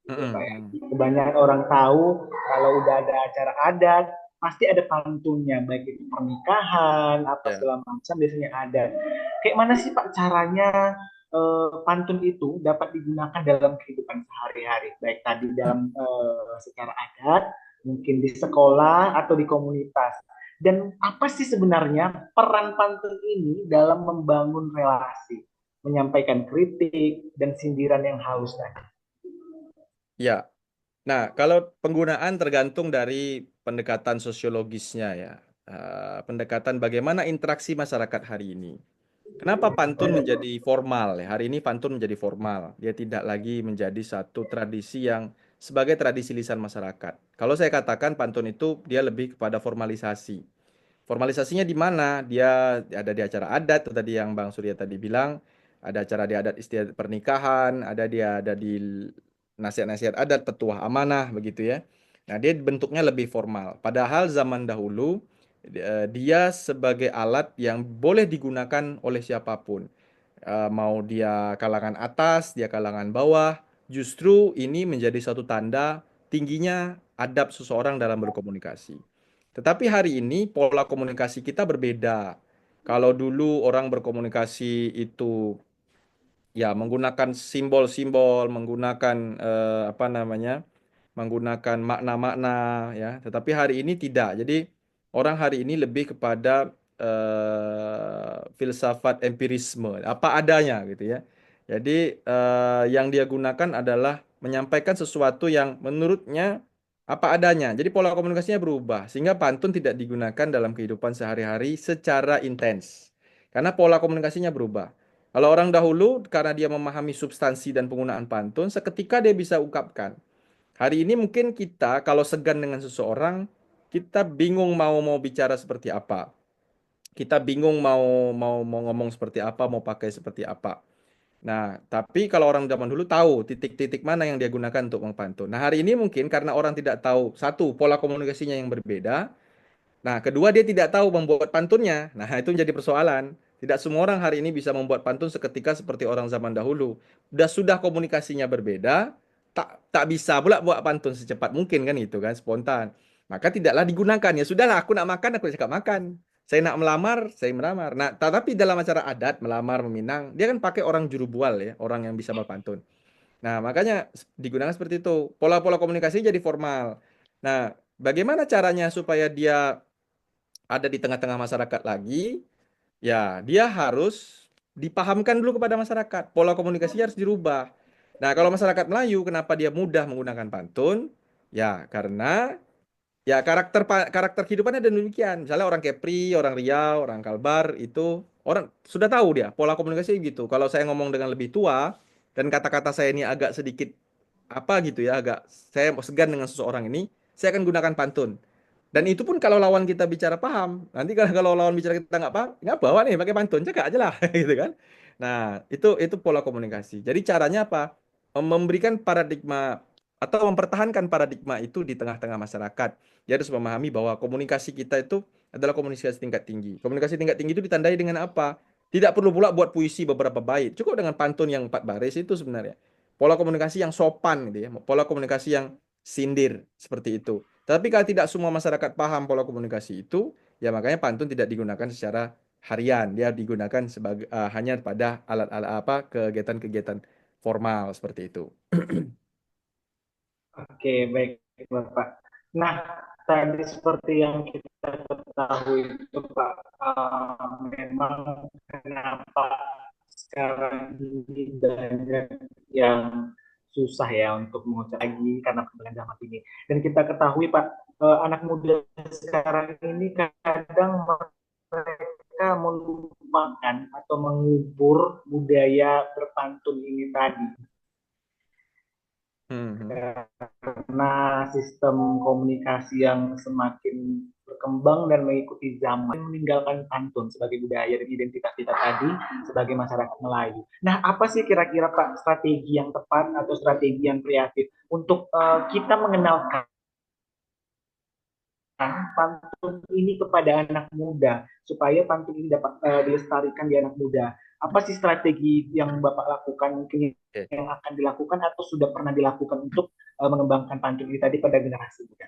gitu ya Pak Mm-mm, ya. mm. Kebanyakan orang tahu kalau udah ada acara adat, pasti ada pantunnya, baik itu pernikahan apa Ya. segala macam biasanya ada. Kayak mana sih Pak caranya pantun itu dapat digunakan dalam kehidupan sehari-hari, baik tadi dalam secara adat, mungkin di sekolah atau di komunitas. Dan apa sih sebenarnya peran pantun ini dalam membangun relasi, menyampaikan kritik dan sindiran yang halus tadi? Ya. Nah, kalau penggunaan tergantung dari pendekatan sosiologisnya ya. Pendekatan bagaimana interaksi masyarakat hari ini. Kenapa pantun menjadi formal ya? Hari ini pantun menjadi formal. Dia tidak lagi menjadi satu tradisi yang sebagai tradisi lisan masyarakat. Kalau saya katakan pantun itu dia lebih kepada formalisasi. Formalisasinya di mana? Dia ada di acara adat, tadi yang Bang Surya tadi bilang, ada acara di adat istiadat pernikahan, ada di nasihat-nasihat adat, petuah amanah, begitu ya. Nah, dia bentuknya lebih formal. Padahal zaman dahulu dia sebagai alat yang boleh digunakan oleh siapapun. Mau dia kalangan atas, dia kalangan bawah, justru ini menjadi satu tanda tingginya adab seseorang dalam berkomunikasi. Tetapi hari ini pola komunikasi kita berbeda. Kalau dulu orang berkomunikasi itu ya menggunakan simbol-simbol, menggunakan apa namanya? Menggunakan makna-makna ya. Tetapi hari ini tidak. Jadi orang hari ini lebih kepada filsafat empirisme, apa adanya gitu ya. Jadi yang dia gunakan adalah menyampaikan sesuatu yang menurutnya apa adanya. Jadi pola komunikasinya berubah sehingga pantun tidak digunakan dalam kehidupan sehari-hari secara intens. Karena pola komunikasinya berubah. Kalau orang dahulu karena dia memahami substansi dan penggunaan pantun, seketika dia bisa ungkapkan. Hari ini mungkin kita kalau segan dengan seseorang, kita bingung mau bicara seperti apa. Kita bingung mau ngomong seperti apa, mau pakai seperti apa. Nah, tapi kalau orang zaman dulu tahu titik-titik mana yang dia gunakan untuk mempantun. Nah, hari ini mungkin karena orang tidak tahu, satu, pola komunikasinya yang berbeda. Nah, kedua dia tidak tahu membuat pantunnya. Nah, itu menjadi persoalan. Tidak semua orang hari ini bisa membuat pantun seketika seperti orang zaman dahulu. Sudah komunikasinya berbeda, tak bisa pula buat pantun secepat mungkin kan itu kan spontan. Maka tidaklah digunakan. Ya sudahlah, aku nak makan, aku cakap makan. Saya nak melamar, saya melamar. Nah, tetapi dalam acara adat, melamar, meminang, dia kan pakai orang juru bual ya, orang yang bisa berpantun. Nah, makanya digunakan seperti itu. Pola-pola komunikasi jadi formal. Nah, bagaimana caranya supaya dia ada di tengah-tengah masyarakat lagi, ya dia harus dipahamkan dulu kepada masyarakat. Pola komunikasinya harus dirubah. Nah, kalau masyarakat Melayu, kenapa dia mudah menggunakan pantun? Ya, karena ya karakter kehidupannya dan demikian. Misalnya orang Kepri, orang Riau, orang Kalbar itu orang sudah tahu dia pola komunikasi gitu. Kalau saya ngomong dengan lebih tua dan kata-kata saya ini agak sedikit apa gitu ya, agak saya segan dengan seseorang ini, saya akan gunakan pantun. Dan itu pun kalau lawan kita bicara paham. Nanti kalau lawan bicara kita nggak paham, nggak bawa nih pakai pantun, cakap aja lah, gitu kan. Nah, itu pola komunikasi. Jadi caranya apa? Memberikan paradigma atau mempertahankan paradigma itu di tengah-tengah masyarakat. Dia harus memahami bahwa komunikasi kita itu adalah komunikasi tingkat tinggi. Komunikasi tingkat tinggi itu ditandai dengan apa? Tidak perlu pula buat puisi beberapa bait. Cukup dengan pantun yang 4 baris itu sebenarnya. Pola komunikasi yang sopan gitu ya. Pola komunikasi yang sindir seperti itu. Tapi kalau tidak semua masyarakat paham pola komunikasi itu, ya makanya pantun tidak digunakan secara harian. Dia digunakan sebagai hanya pada alat-alat apa kegiatan-kegiatan formal seperti itu. Oke, baik Bapak. Nah, tadi seperti yang kita ketahui itu Pak, memang kenapa sekarang ini banyak yang susah ya untuk mengucap lagi karena perkembangan zaman ini. Dan kita ketahui Pak, anak muda sekarang ini kadang mereka melupakan atau mengubur budaya berpantun ini tadi Hmm. karena sistem komunikasi yang semakin berkembang dan mengikuti zaman meninggalkan pantun sebagai budaya dan identitas kita tadi sebagai masyarakat Melayu. Nah, apa sih kira-kira Pak strategi yang tepat atau strategi yang kreatif untuk kita mengenalkan pantun ini kepada anak muda supaya pantun ini dapat dilestarikan di anak muda. Apa sih strategi yang Bapak lakukan mungkin Oke, yang akan dilakukan atau sudah pernah dilakukan untuk mengembangkan pantun ini tadi pada generasi muda?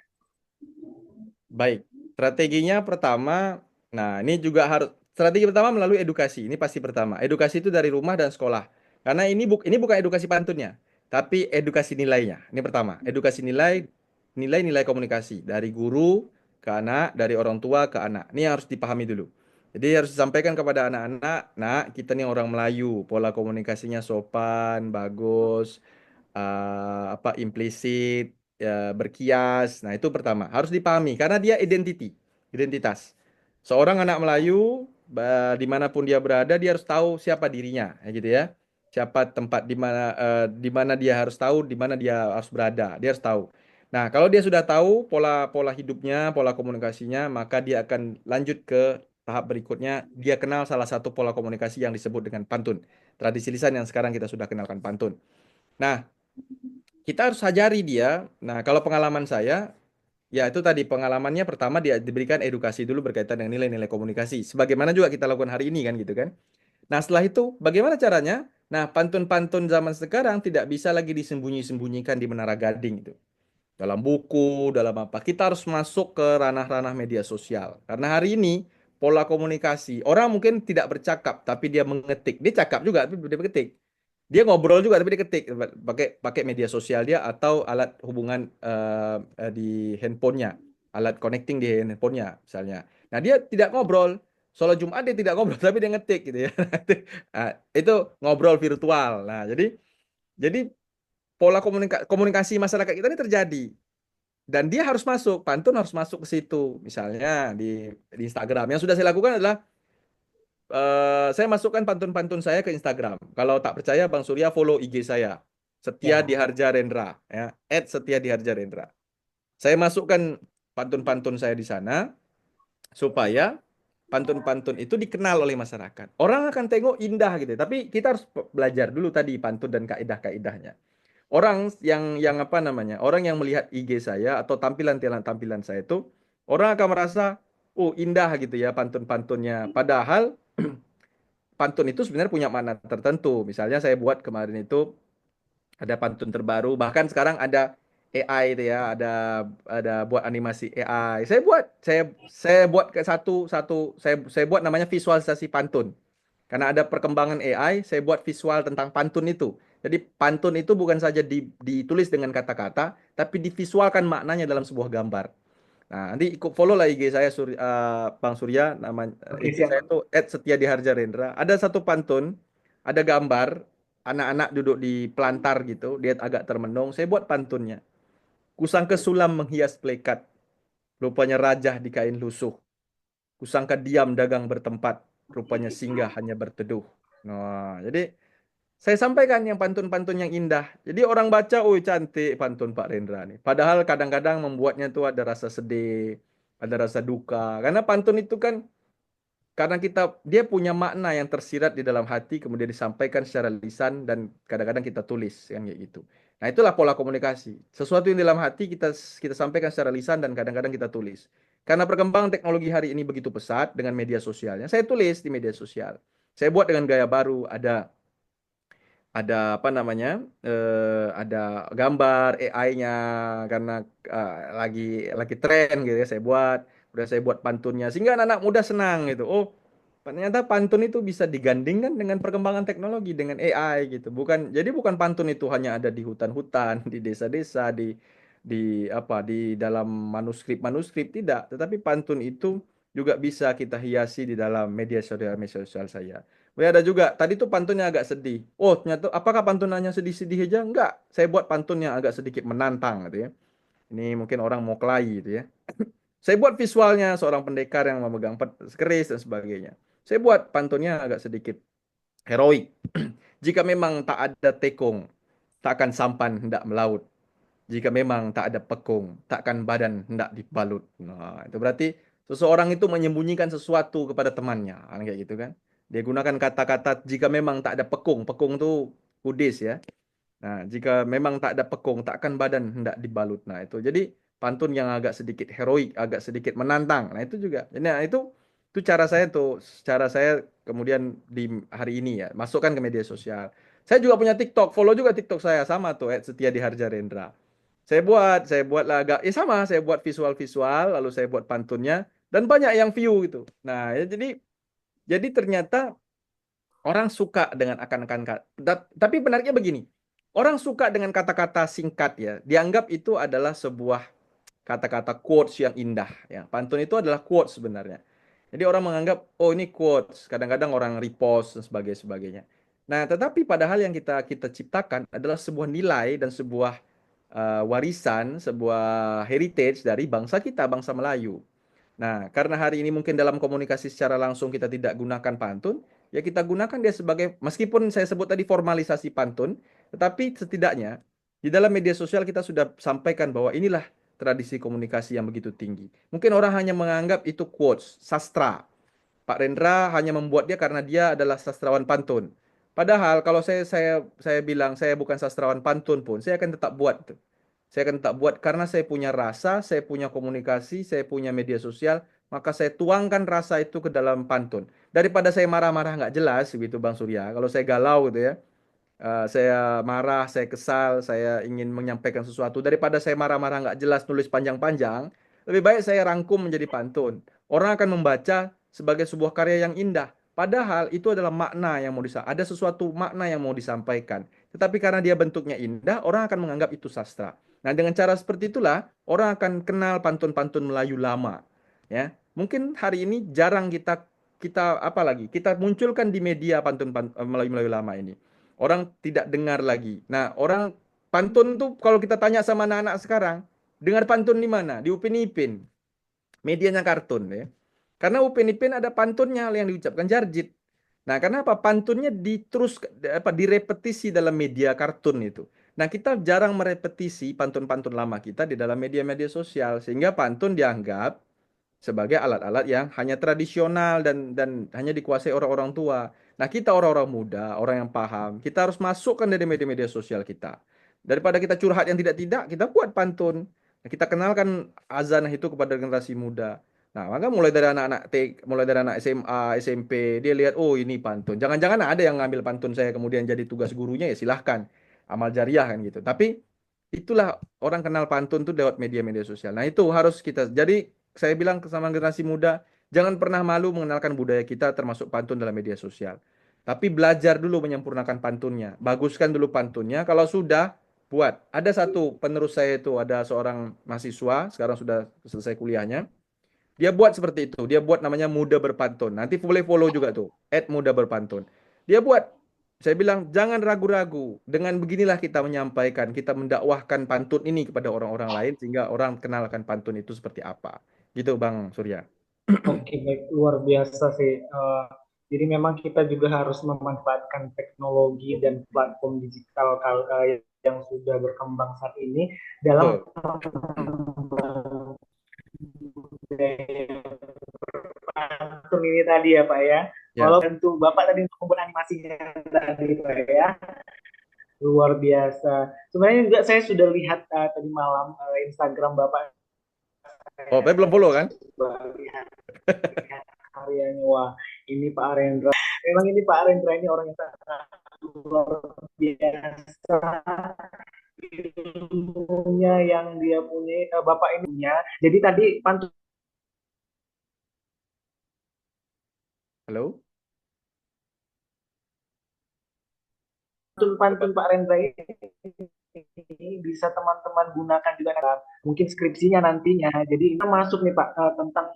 baik. Strateginya pertama, nah ini juga harus strategi pertama melalui edukasi. Ini pasti pertama. Edukasi itu dari rumah dan sekolah. Karena ini bukan edukasi pantunnya, tapi edukasi nilainya. Ini pertama, edukasi nilai, nilai-nilai komunikasi dari guru ke anak, dari orang tua ke anak. Ini yang harus dipahami dulu. Jadi harus disampaikan kepada anak-anak, nah kita nih orang Melayu, pola komunikasinya sopan, bagus, apa implisit, ya, berkias. Nah, itu pertama, harus dipahami karena dia identitas. Seorang anak Melayu, dimanapun dia berada, dia harus tahu siapa dirinya, ya gitu ya. Siapa tempat di mana dia harus tahu, di mana dia harus berada, dia harus tahu. Nah, kalau dia sudah tahu pola-pola hidupnya, pola komunikasinya, maka dia akan lanjut ke tahap berikutnya. Dia kenal salah satu pola komunikasi yang disebut dengan pantun. Tradisi lisan yang sekarang kita sudah kenalkan pantun. Nah, kita harus ajari dia. Nah, kalau pengalaman saya, ya itu tadi pengalamannya pertama dia diberikan edukasi dulu berkaitan dengan nilai-nilai komunikasi. Sebagaimana juga kita lakukan hari ini kan gitu kan. Nah, setelah itu bagaimana caranya? Nah, pantun-pantun zaman sekarang tidak bisa lagi disembunyi-sembunyikan di Menara Gading itu. Dalam buku, dalam apa. Kita harus masuk ke ranah-ranah media sosial. Karena hari ini pola komunikasi, orang mungkin tidak bercakap tapi dia mengetik. Dia cakap juga tapi dia mengetik. Dia ngobrol juga tapi dia ketik pakai pakai media sosial dia atau alat hubungan di handphonenya, alat connecting di handphonenya misalnya. Nah, dia tidak ngobrol. Sholat Jumat dia tidak ngobrol tapi dia ngetik gitu ya. Nah, itu ngobrol virtual. Nah, jadi pola komunikasi masyarakat kita ini terjadi dan dia harus masuk, pantun harus masuk ke situ. Misalnya di Instagram. Yang sudah saya lakukan adalah saya masukkan pantun-pantun saya ke Instagram. Kalau tak percaya, Bang Surya follow IG saya. Setia Ya, Diharja Rendra, ya. @Setia Diharja Rendra. Saya masukkan pantun-pantun saya di sana supaya pantun-pantun itu dikenal oleh masyarakat. Orang akan tengok indah gitu. Tapi kita harus belajar dulu tadi pantun dan kaidah-kaidahnya. Orang yang apa namanya? Orang yang melihat IG saya atau tampilan-tampilan saya itu orang akan merasa oh indah gitu ya pantun-pantunnya. Padahal pantun itu sebenarnya punya makna tertentu. Misalnya saya buat kemarin itu ada pantun terbaru, bahkan sekarang ada AI itu ya, ada buat animasi AI. Saya buat ke satu satu saya buat namanya visualisasi pantun. Karena ada perkembangan AI, saya buat visual tentang pantun itu. Jadi pantun itu bukan saja ditulis dengan kata-kata, tapi divisualkan maknanya dalam sebuah gambar. Nah, nanti ikut follow lah IG saya Bang Surya, nama oke IG siap. saya tuh @setiadiharjarendra. Ada satu pantun, ada gambar anak-anak duduk di pelantar gitu, dia agak termenung. Saya buat pantunnya. Kusangka sulam menghias plekat, rupanya rajah di kain lusuh. Kusangka diam dagang bertempat, rupanya singgah hanya berteduh. Nah, jadi saya sampaikan yang pantun-pantun yang indah. Jadi orang baca, oh cantik pantun Pak Rendra nih. Padahal kadang-kadang membuatnya tuh ada rasa sedih, ada rasa duka. Karena pantun itu kan karena dia punya makna yang tersirat di dalam hati kemudian disampaikan secara lisan dan kadang-kadang kita tulis yang kayak gitu. Nah, itulah pola komunikasi. Sesuatu yang di dalam hati kita sampaikan secara lisan dan kadang-kadang kita tulis. Karena perkembangan teknologi hari ini begitu pesat dengan media sosialnya, saya tulis di media sosial. Saya buat dengan gaya baru, ada apa namanya ada gambar AI-nya karena lagi tren gitu ya saya buat udah saya buat pantunnya sehingga anak-anak muda senang gitu oh ternyata pantun itu bisa digandingkan dengan perkembangan teknologi dengan AI gitu bukan pantun itu hanya ada di hutan-hutan di desa-desa di dalam manuskrip-manuskrip tidak tetapi pantun itu juga bisa kita hiasi di dalam media sosial saya. Kemudian ada juga, tadi tuh pantunnya agak sedih. Oh, ternyata apakah pantunannya sedih-sedih aja? Enggak. Saya buat pantun yang agak sedikit menantang gitu ya. Ini mungkin orang mau kelahi gitu ya. Saya buat visualnya seorang pendekar yang memegang keris dan sebagainya. Saya buat pantunnya agak sedikit heroik. Jika memang tak ada tekong, takkan sampan hendak melaut. Jika memang tak ada pekung, takkan badan hendak dibalut. Nah, itu berarti seseorang itu menyembunyikan sesuatu kepada temannya, kan kayak gitu kan. Dia gunakan kata-kata jika memang tak ada pekung. Pekung itu kudis ya. Nah, jika memang tak ada pekung, takkan badan hendak dibalut. Nah, itu. Jadi pantun yang agak sedikit heroik, agak sedikit menantang. Nah, itu juga. Nah, itu cara saya kemudian di hari ini ya, masukkan ke media sosial. Saya juga punya TikTok, follow juga TikTok saya sama tuh, @Setia di Harja Rendra. Saya buatlah agak, sama, saya buat visual-visual, lalu saya buat pantunnya, dan banyak yang view gitu. Nah, ya, jadi ternyata orang suka dengan akan-akan kata. Tapi benarnya begini, orang suka dengan kata-kata singkat ya, dianggap itu adalah sebuah kata-kata quotes yang indah ya. Pantun itu adalah quotes sebenarnya. Jadi orang menganggap oh ini quotes, kadang-kadang orang repost dan sebagainya. Nah, tetapi padahal yang kita kita ciptakan adalah sebuah nilai dan sebuah warisan, sebuah heritage dari bangsa kita, bangsa Melayu. Nah, karena hari ini mungkin dalam komunikasi secara langsung kita tidak gunakan pantun, ya kita gunakan dia sebagai, meskipun saya sebut tadi formalisasi pantun, tetapi setidaknya di dalam media sosial kita sudah sampaikan bahwa inilah tradisi komunikasi yang begitu tinggi. Mungkin orang hanya menganggap itu quotes, sastra. Pak Rendra hanya membuat dia karena dia adalah sastrawan pantun. Padahal kalau saya bilang saya bukan sastrawan pantun pun, saya akan tetap buat itu. Saya akan tetap buat karena saya punya rasa, saya punya komunikasi, saya punya media sosial, maka saya tuangkan rasa itu ke dalam pantun. Daripada saya marah-marah nggak jelas, gitu Bang Surya. Kalau saya galau gitu ya, saya marah, saya kesal, saya ingin menyampaikan sesuatu. Daripada saya marah-marah nggak jelas, nulis panjang-panjang, lebih baik saya rangkum menjadi pantun. Orang akan membaca sebagai sebuah karya yang indah. Padahal itu adalah makna yang mau disampaikan. Ada sesuatu makna yang mau disampaikan. Tetapi karena dia bentuknya indah, orang akan menganggap itu sastra. Nah, dengan cara seperti itulah orang akan kenal pantun-pantun Melayu lama. Ya, mungkin hari ini jarang kita kita apa lagi? Kita munculkan di media pantun-pantun Melayu-Melayu lama ini. Orang tidak dengar lagi. Nah, orang pantun tuh kalau kita tanya sama anak-anak sekarang, dengar pantun di mana? Di Upin Ipin. Medianya kartun ya. Karena Upin Ipin ada pantunnya yang diucapkan Jarjit. Nah, karena apa? Pantunnya direpetisi dalam media kartun itu. Nah, kita jarang merepetisi pantun-pantun lama kita di dalam media-media sosial sehingga pantun dianggap sebagai alat-alat yang hanya tradisional dan hanya dikuasai orang-orang tua. Nah, kita orang-orang muda, orang yang paham, kita harus masukkan dari media-media sosial kita. Daripada kita curhat yang tidak-tidak, kita buat pantun. Nah, kita kenalkan azanah itu kepada generasi muda. Nah, maka mulai dari anak SMA, SMP, dia lihat, oh ini pantun. Jangan-jangan ada yang ngambil pantun saya kemudian jadi tugas gurunya, ya silahkan. Amal jariah kan gitu. Tapi itulah orang kenal pantun tuh lewat media-media sosial. Nah, itu harus kita. Jadi saya bilang ke sama generasi muda, jangan pernah malu mengenalkan budaya kita termasuk pantun dalam media sosial. Tapi belajar dulu menyempurnakan pantunnya. Baguskan dulu pantunnya. Kalau sudah, buat. Ada satu penerus saya itu, ada seorang mahasiswa, sekarang sudah selesai kuliahnya. Dia buat seperti itu. Dia buat namanya Muda Berpantun. Nanti boleh follow juga tuh. @muda berpantun. Dia buat. Saya bilang, jangan ragu-ragu. Dengan beginilah kita menyampaikan, kita mendakwahkan pantun ini kepada orang-orang lain, sehingga orang kenalkan pantun itu seperti apa. Gitu, Bang Surya. Oke, baik, luar biasa sih. Jadi memang kita juga harus memanfaatkan teknologi dan platform digital yang sudah berkembang saat ini dalam Betul. pantun ini tadi ya Pak ya. Kalau Ya. tentu Bapak tadi membuat animasinya tadi Pak ya, luar biasa. Sebenarnya juga saya sudah lihat tadi malam Instagram Bapak, Oh, tapi belum saya follow kan? coba lihat karyanya. Wah, ini Pak Arendra. Memang ini Pak Arendra ini orang yang sangat luar biasa, ilmunya yang dia punya, Bapak ini punya. Jadi tadi Halo? pantun-pantun Pak Arendra ini bisa teman-teman gunakan juga dalam mungkin skripsinya nantinya. Jadi ini masuk nih Pak tentang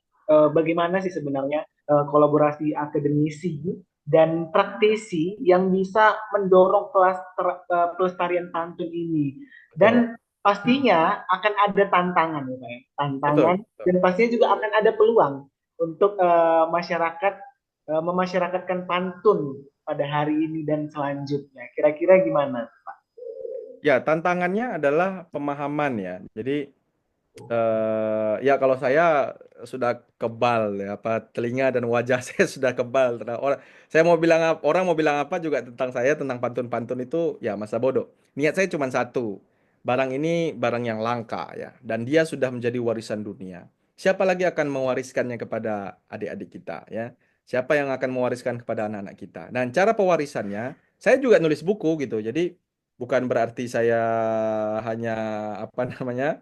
bagaimana sih sebenarnya kolaborasi akademisi dan praktisi yang bisa mendorong pelestarian pantun ini. Betul. Dan pastinya akan ada tantangan ya Pak ya. Tantangan Betul. Betul. dan pastinya juga akan ada peluang untuk masyarakat memasyarakatkan pantun pada hari ini dan selanjutnya. Kira-kira gimana? Ya, tantangannya adalah pemahaman ya. Jadi, ya kalau saya sudah kebal ya, apa telinga dan wajah saya sudah kebal. Orang, saya mau bilang orang mau bilang apa juga tentang saya, tentang pantun-pantun itu ya masa bodoh. Niat saya cuma satu. Barang ini barang yang langka ya, dan dia sudah menjadi warisan dunia. Siapa lagi akan mewariskannya kepada adik-adik kita ya? Siapa yang akan mewariskan kepada anak-anak kita? Dan cara pewarisannya, saya juga nulis buku gitu. Jadi Bukan berarti saya hanya apa namanya,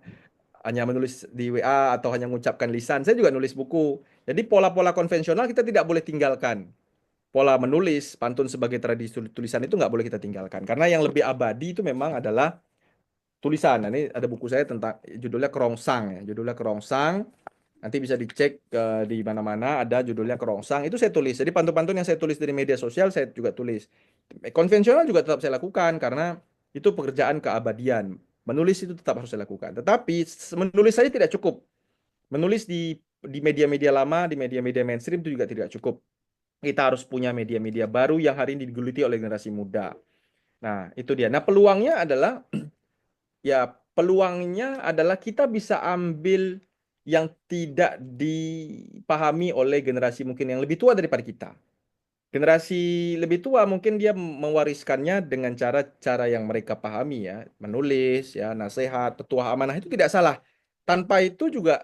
hanya menulis di WA atau hanya mengucapkan lisan. Saya juga nulis buku. Jadi pola-pola konvensional kita tidak boleh tinggalkan. Pola menulis pantun sebagai tradisi tulisan itu nggak boleh kita tinggalkan. Karena yang lebih abadi itu memang adalah tulisan. Nah, ini ada buku saya tentang judulnya Kerongsang ya. Judulnya Kerongsang. Nanti bisa dicek di mana-mana ada judulnya Kerongsang. Itu saya tulis. Jadi pantun-pantun yang saya tulis dari media sosial saya juga tulis. Konvensional juga tetap saya lakukan karena itu pekerjaan keabadian. Menulis itu tetap harus saya lakukan. Tetapi menulis saja tidak cukup. Menulis di media-media lama, di media-media mainstream itu juga tidak cukup. Kita harus punya media-media baru yang hari ini digeluti oleh generasi muda. Nah, itu dia. Nah, peluangnya adalah ya peluangnya adalah kita bisa ambil yang tidak dipahami oleh generasi mungkin yang lebih tua daripada kita. Generasi lebih tua mungkin dia mewariskannya dengan cara-cara yang mereka pahami ya, menulis ya, nasihat, petuah amanah itu tidak salah. Tanpa itu juga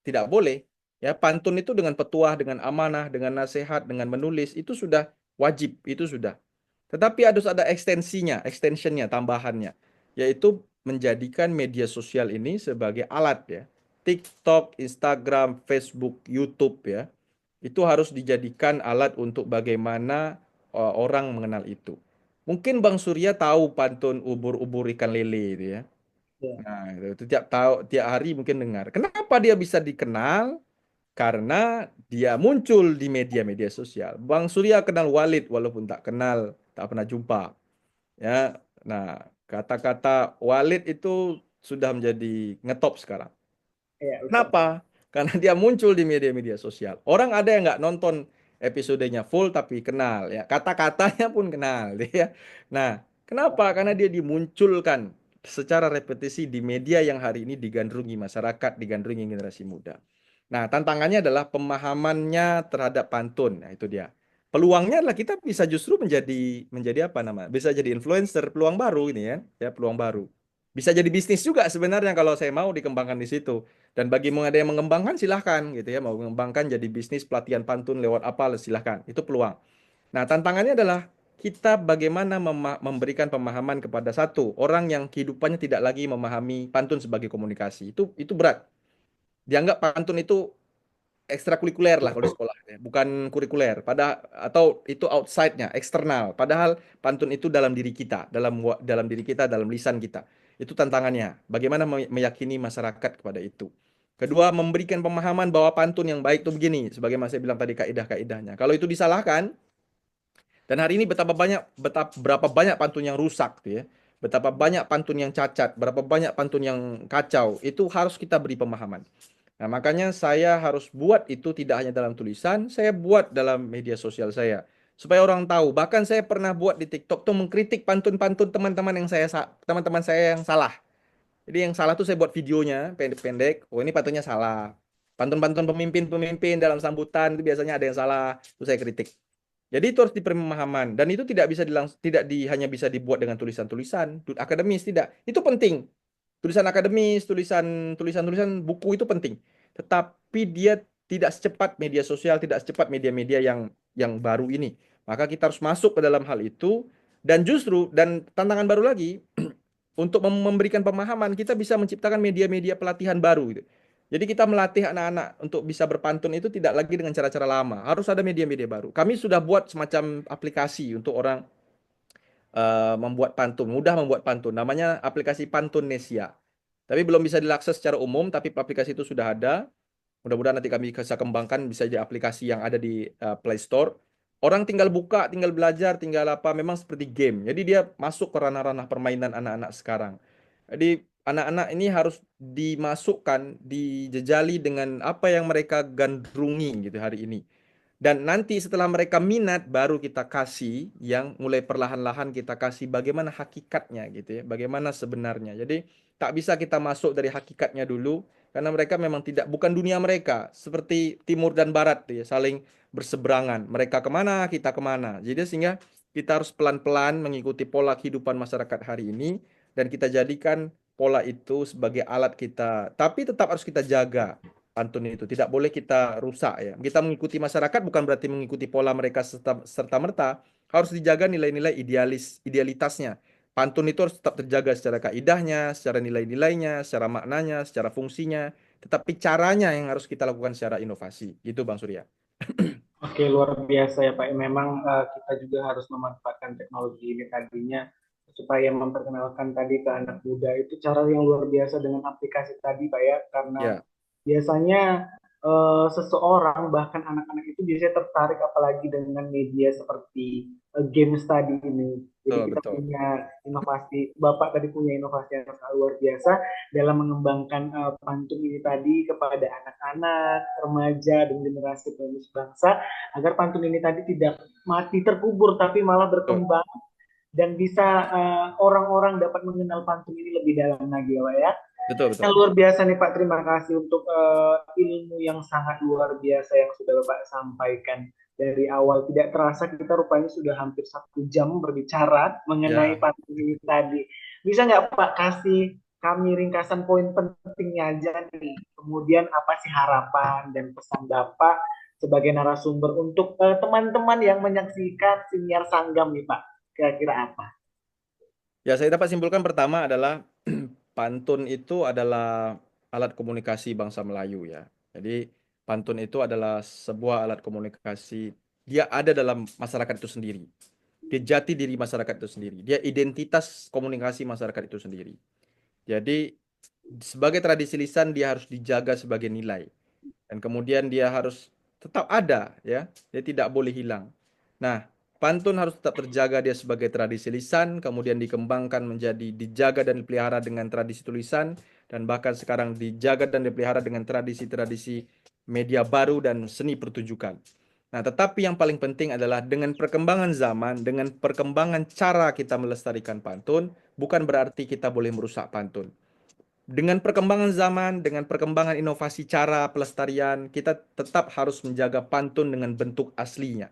tidak boleh. Ya, pantun itu dengan petuah, dengan amanah, dengan nasihat, dengan menulis itu sudah wajib, itu sudah. Tetapi harus ada ekstensinya, extensionnya, tambahannya, yaitu menjadikan media sosial ini sebagai alat ya. TikTok, Instagram, Facebook, YouTube ya. Itu harus dijadikan alat untuk bagaimana orang mengenal itu. Mungkin Bang Surya tahu pantun ubur-ubur ikan lele itu ya. Ya, Nah, itu tiap tahu tiap hari mungkin dengar. Kenapa dia bisa dikenal? Karena dia muncul di media-media sosial. Bang Surya kenal Walid walaupun tak kenal, tak pernah jumpa. Ya, nah kata-kata Walid itu sudah menjadi ngetop sekarang. ya betul. Kenapa? Karena dia muncul di media-media sosial. Orang ada yang nggak nonton episodenya full tapi kenal ya. Kata-katanya pun kenal ya. Nah, kenapa? Karena dia dimunculkan secara repetisi di media yang hari ini digandrungi masyarakat, digandrungi generasi muda. Nah, tantangannya adalah pemahamannya terhadap pantun. Nah, itu dia. Peluangnya adalah kita bisa justru menjadi apa nama? Bisa jadi influencer, peluang baru ini ya, ya peluang baru. Bisa jadi bisnis juga sebenarnya kalau saya mau dikembangkan di situ. Dan bagi yang ada yang mengembangkan silahkan gitu ya, mau mengembangkan jadi bisnis pelatihan pantun lewat apa silahkan. Itu peluang. Nah, tantangannya adalah kita bagaimana memberikan pemahaman kepada satu orang yang kehidupannya tidak lagi memahami pantun sebagai komunikasi. Itu berat. Dianggap pantun itu ekstrakurikuler lah kalau di sekolah ya. Bukan kurikuler pada atau itu outside-nya eksternal padahal pantun itu dalam diri kita dalam diri kita dalam lisan kita itu tantangannya bagaimana meyakini masyarakat kepada itu. Kedua, memberikan pemahaman bahwa pantun yang baik itu begini sebagaimana saya bilang tadi kaidah-kaidahnya. Kalau itu disalahkan dan hari ini berapa banyak pantun yang rusak tuh ya, betapa banyak pantun yang cacat, berapa banyak pantun yang kacau, itu harus kita beri pemahaman. Nah, makanya saya harus buat itu tidak hanya dalam tulisan, saya buat dalam media sosial saya. Supaya orang tahu. Bahkan saya pernah buat di TikTok tuh mengkritik pantun-pantun teman-teman saya yang salah. Jadi yang salah tuh saya buat videonya pendek-pendek. Oh, ini pantunnya salah. Pantun-pantun pemimpin-pemimpin dalam sambutan itu biasanya ada yang salah. Itu saya kritik. Jadi itu harus diberi pemahaman dan itu tidak bisa hanya bisa dibuat dengan tulisan-tulisan akademis tidak. Itu penting. Tulisan akademis, tulisan-tulisan buku itu penting. Tetapi dia tidak secepat media sosial, tidak secepat media-media yang baru ini. Maka kita harus masuk ke dalam hal itu dan justru dan tantangan baru lagi untuk memberikan pemahaman kita bisa menciptakan media-media pelatihan baru gitu. Jadi kita melatih anak-anak untuk bisa berpantun itu tidak lagi dengan cara-cara lama. Harus ada media-media baru. Kami sudah buat semacam aplikasi untuk orang membuat pantun, mudah membuat pantun. Namanya aplikasi Pantunnesia. Tapi belum bisa diakses secara umum, tapi aplikasi itu sudah ada. Mudah-mudahan nanti kami bisa kembangkan bisa jadi aplikasi yang ada di Play Store. Orang tinggal buka, tinggal belajar, tinggal apa, memang seperti game. Jadi dia masuk ke ranah-ranah permainan anak-anak sekarang. Jadi anak-anak ini harus dimasukkan, dijejali dengan apa yang mereka gandrungi gitu hari ini. Dan nanti setelah mereka minat baru kita kasih yang mulai perlahan-lahan kita kasih bagaimana hakikatnya gitu ya, bagaimana sebenarnya. Jadi tak bisa kita masuk dari hakikatnya dulu karena mereka memang tidak bukan dunia mereka seperti timur dan barat tuh ya, saling berseberangan. Mereka kemana, kita kemana. Jadi sehingga kita harus pelan-pelan mengikuti pola kehidupan masyarakat hari ini dan kita jadikan pola itu sebagai alat kita. Tapi tetap harus kita jaga pantun itu tidak boleh kita rusak ya. Kita mengikuti masyarakat bukan berarti mengikuti pola mereka serta merta. Harus dijaga nilai-nilai idealitasnya. pantun itu harus tetap terjaga secara kaidahnya, secara nilai-nilainya, secara maknanya, secara fungsinya. Tetapi caranya yang harus kita lakukan secara inovasi. Gitu Bang Surya. Oke, luar biasa ya Pak. Memang kita juga harus memanfaatkan teknologi ini tadinya supaya memperkenalkan tadi ke anak muda itu cara yang luar biasa dengan aplikasi tadi Pak ya. Karena Ya, biasanya seseorang bahkan anak-anak itu biasanya tertarik apalagi dengan media seperti game study ini. Jadi betul, kita betul. punya inovasi, Bapak tadi punya inovasi yang sangat luar biasa dalam mengembangkan pantun ini tadi kepada anak-anak, remaja, dan generasi penerus bangsa agar pantun ini tadi tidak mati terkubur tapi malah Betul, berkembang dan bisa orang-orang dapat mengenal pantun ini lebih dalam lagi ya Pak ya. betul, Yang betul. luar biasa nih Pak, terima kasih untuk ilmu yang sangat luar biasa yang sudah Bapak sampaikan dari awal. Tidak terasa kita rupanya sudah hampir 1 jam berbicara mengenai Ya. pantun ini tadi. Bisa nggak Pak kasih kami ringkasan poin pentingnya aja nih. Kemudian apa sih harapan dan pesan Bapak sebagai narasumber untuk teman-teman yang menyaksikan siniar sanggam nih Pak. Kira-kira apa? Ya, saya dapat simpulkan pertama adalah pantun itu adalah alat komunikasi bangsa Melayu ya. Jadi pantun itu adalah sebuah alat komunikasi. Dia ada dalam masyarakat itu sendiri. Dia jati diri masyarakat itu sendiri. Dia identitas komunikasi masyarakat itu sendiri. Jadi sebagai tradisi lisan dia harus dijaga sebagai nilai. Dan kemudian dia harus tetap ada ya, dia tidak boleh hilang. Nah, pantun harus tetap terjaga dia sebagai tradisi lisan, kemudian dikembangkan menjadi dijaga dan dipelihara dengan tradisi tulisan, dan bahkan sekarang dijaga dan dipelihara dengan tradisi-tradisi media baru dan seni pertunjukan. Nah, tetapi yang paling penting adalah dengan perkembangan zaman, dengan perkembangan cara kita melestarikan pantun, bukan berarti kita boleh merusak pantun. Dengan perkembangan zaman, dengan perkembangan inovasi cara pelestarian, kita tetap harus menjaga pantun dengan bentuk aslinya.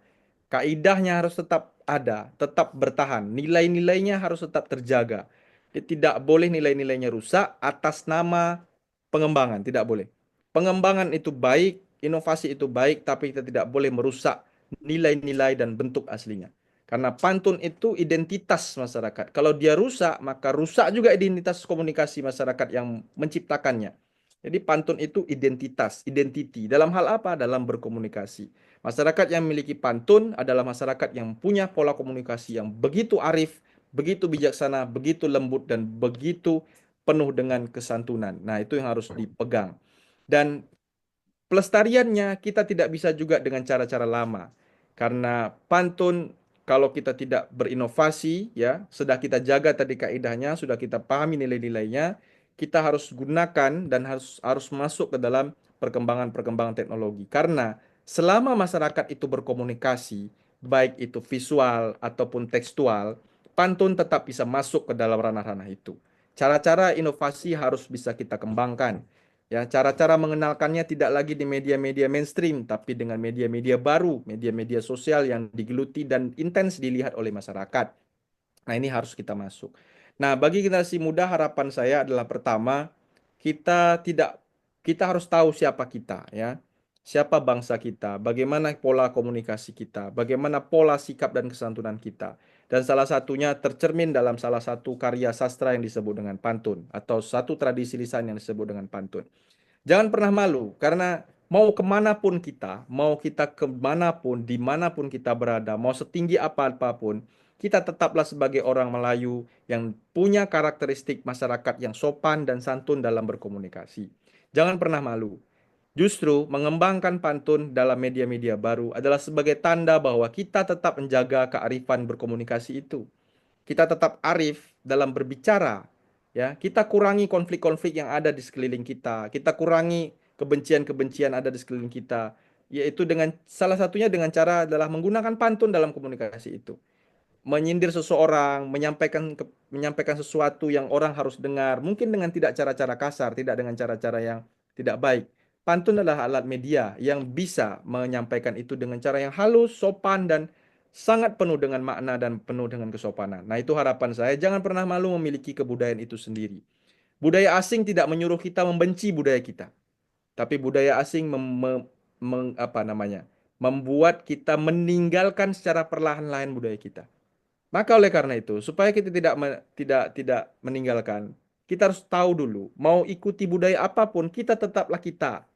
Kaidahnya harus tetap ada, tetap bertahan. Nilai-nilainya harus tetap terjaga. Tidak boleh nilai-nilainya rusak atas nama pengembangan, tidak boleh. Pengembangan itu baik, inovasi itu baik, tapi kita tidak boleh merusak nilai-nilai dan bentuk aslinya. Karena pantun itu identitas masyarakat. Kalau dia rusak, maka rusak juga identitas komunikasi masyarakat yang menciptakannya. Jadi pantun itu identitas, identity. Dalam hal apa? Dalam berkomunikasi. Masyarakat yang memiliki pantun adalah masyarakat yang punya pola komunikasi yang begitu arif, begitu bijaksana, begitu lembut, dan begitu penuh dengan kesantunan. Nah, itu yang harus dipegang. Dan pelestariannya kita tidak bisa juga dengan cara-cara lama. Karena pantun kalau kita tidak berinovasi ya, sudah kita jaga tadi kaidahnya, sudah kita pahami nilai-nilainya, kita harus gunakan dan harus masuk ke dalam perkembangan-perkembangan teknologi. Karena selama masyarakat itu berkomunikasi, baik itu visual ataupun tekstual, pantun tetap bisa masuk ke dalam ranah-ranah itu. Cara-cara inovasi harus bisa kita kembangkan. Ya, cara-cara mengenalkannya tidak lagi di media-media mainstream, tapi dengan media-media baru, media-media sosial yang digeluti dan intens dilihat oleh masyarakat. Nah, ini harus kita masuk. Nah, bagi generasi muda harapan saya adalah pertama, kita tidak kita harus tahu siapa kita ya. Siapa bangsa kita, bagaimana pola komunikasi kita, bagaimana pola sikap dan kesantunan kita. Dan salah satunya tercermin dalam salah satu karya sastra yang disebut dengan pantun atau satu tradisi lisan yang disebut dengan pantun. Jangan pernah malu, karena mau kemanapun kita, mau kita kemanapun, dimanapun kita berada, mau setinggi apapun, kita tetaplah sebagai orang Melayu yang punya karakteristik masyarakat yang sopan dan santun dalam berkomunikasi. Jangan pernah malu. Justru mengembangkan pantun dalam media-media baru adalah sebagai tanda bahwa kita tetap menjaga kearifan berkomunikasi itu. Kita tetap arif dalam berbicara, ya. Kita kurangi konflik-konflik yang ada di sekeliling kita. Kita kurangi kebencian-kebencian ada di sekeliling kita, yaitu dengan salah satunya dengan cara adalah menggunakan pantun dalam komunikasi itu. Menyindir seseorang, menyampaikan sesuatu yang orang harus dengar, mungkin dengan tidak cara-cara kasar, tidak dengan cara-cara yang tidak baik. Pantun adalah alat media yang bisa menyampaikan itu dengan cara yang halus, sopan, dan sangat penuh dengan makna dan penuh dengan kesopanan. Nah, itu harapan saya. Jangan pernah malu memiliki kebudayaan itu sendiri. Budaya asing tidak menyuruh kita membenci budaya kita, tapi budaya asing apa namanya, membuat kita meninggalkan secara perlahan-lahan budaya kita. Maka oleh karena itu, supaya kita tidak meninggalkan, kita harus tahu dulu, mau ikuti budaya apapun, kita tetaplah kita.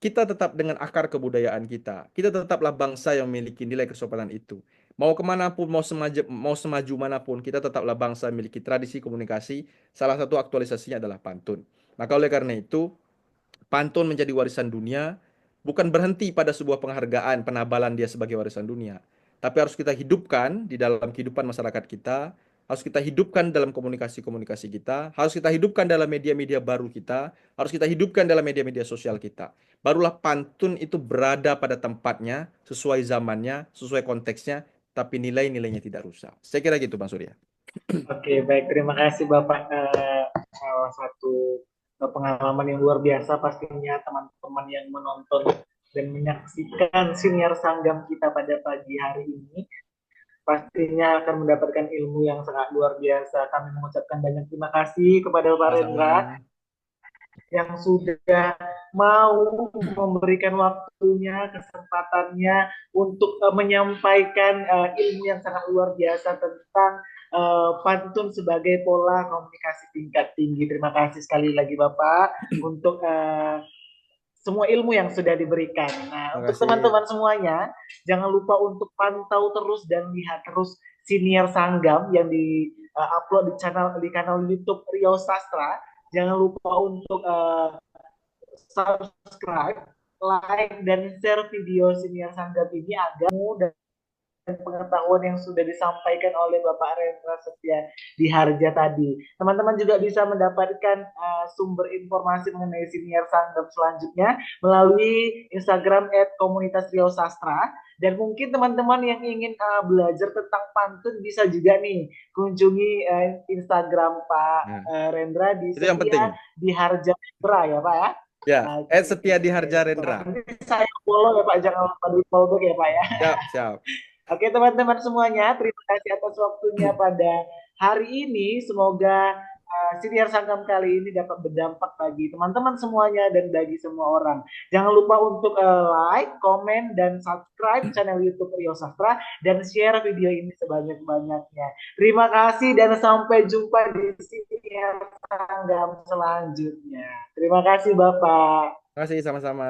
Kita tetap dengan akar kebudayaan kita. Kita tetaplah bangsa yang memiliki nilai kesopanan itu. Mau kemanapun, mau semaju manapun, kita tetaplah bangsa yang memiliki tradisi komunikasi. Salah satu aktualisasinya adalah pantun. Maka oleh karena itu, pantun menjadi warisan dunia, bukan berhenti pada sebuah penghargaan, penabalan dia sebagai warisan dunia. Tapi harus kita hidupkan di dalam kehidupan masyarakat kita, harus kita hidupkan dalam komunikasi-komunikasi kita, harus kita hidupkan dalam media-media baru kita, harus kita hidupkan dalam media-media sosial kita. Barulah pantun itu berada pada tempatnya, sesuai zamannya, sesuai konteksnya, tapi nilai-nilainya tidak rusak. Saya kira gitu, Bang Surya. Oke, baik. Terima kasih Bapak. Salah satu pengalaman yang luar biasa pastinya teman-teman yang menonton dan menyaksikan siniar sanggam kita pada pagi hari ini pastinya akan mendapatkan ilmu yang sangat luar biasa. Kami mengucapkan banyak terima kasih kepada Pak Sama-sama. Rendra yang sudah mau memberikan waktunya, kesempatannya untuk menyampaikan ilmu yang sangat luar biasa tentang pantun sebagai pola komunikasi tingkat tinggi. Terima kasih sekali lagi Bapak untuk semua ilmu yang sudah diberikan. Nah, Terima untuk kasih. teman-teman semuanya, jangan lupa untuk pantau terus dan lihat terus siniar Sanggam yang di-upload di kanal YouTube Rio Sastra. Jangan lupa untuk subscribe, like, dan share video siniar Sanggam ini agar dan pengetahuan yang sudah disampaikan oleh Bapak Rendra Setia di Harja tadi. Teman-teman juga bisa mendapatkan sumber informasi mengenai siniar sanggam selanjutnya melalui Instagram @komunitas Rio Sastra. Dan mungkin teman-teman yang ingin belajar tentang pantun bisa juga nih kunjungi Instagram Pak Nah, Rendra di itu yang penting. Setia di Harja Rendra ya Pak ya. Ya, Oke, Setia di Harja Rendra. nanti saya follow ya Pak, jangan lupa di follow ya Pak ya. Siap, siap. Oke teman-teman semuanya, terima kasih atas waktunya pada hari ini. Semoga siniar sangkam kali ini dapat berdampak bagi teman-teman semuanya dan bagi semua orang. Jangan lupa untuk like, komen, dan subscribe channel YouTube Rio Sastra dan share video ini sebanyak-banyaknya. Terima kasih dan sampai jumpa di siniar sangkam selanjutnya. Terima kasih Bapak. Terima kasih sama-sama.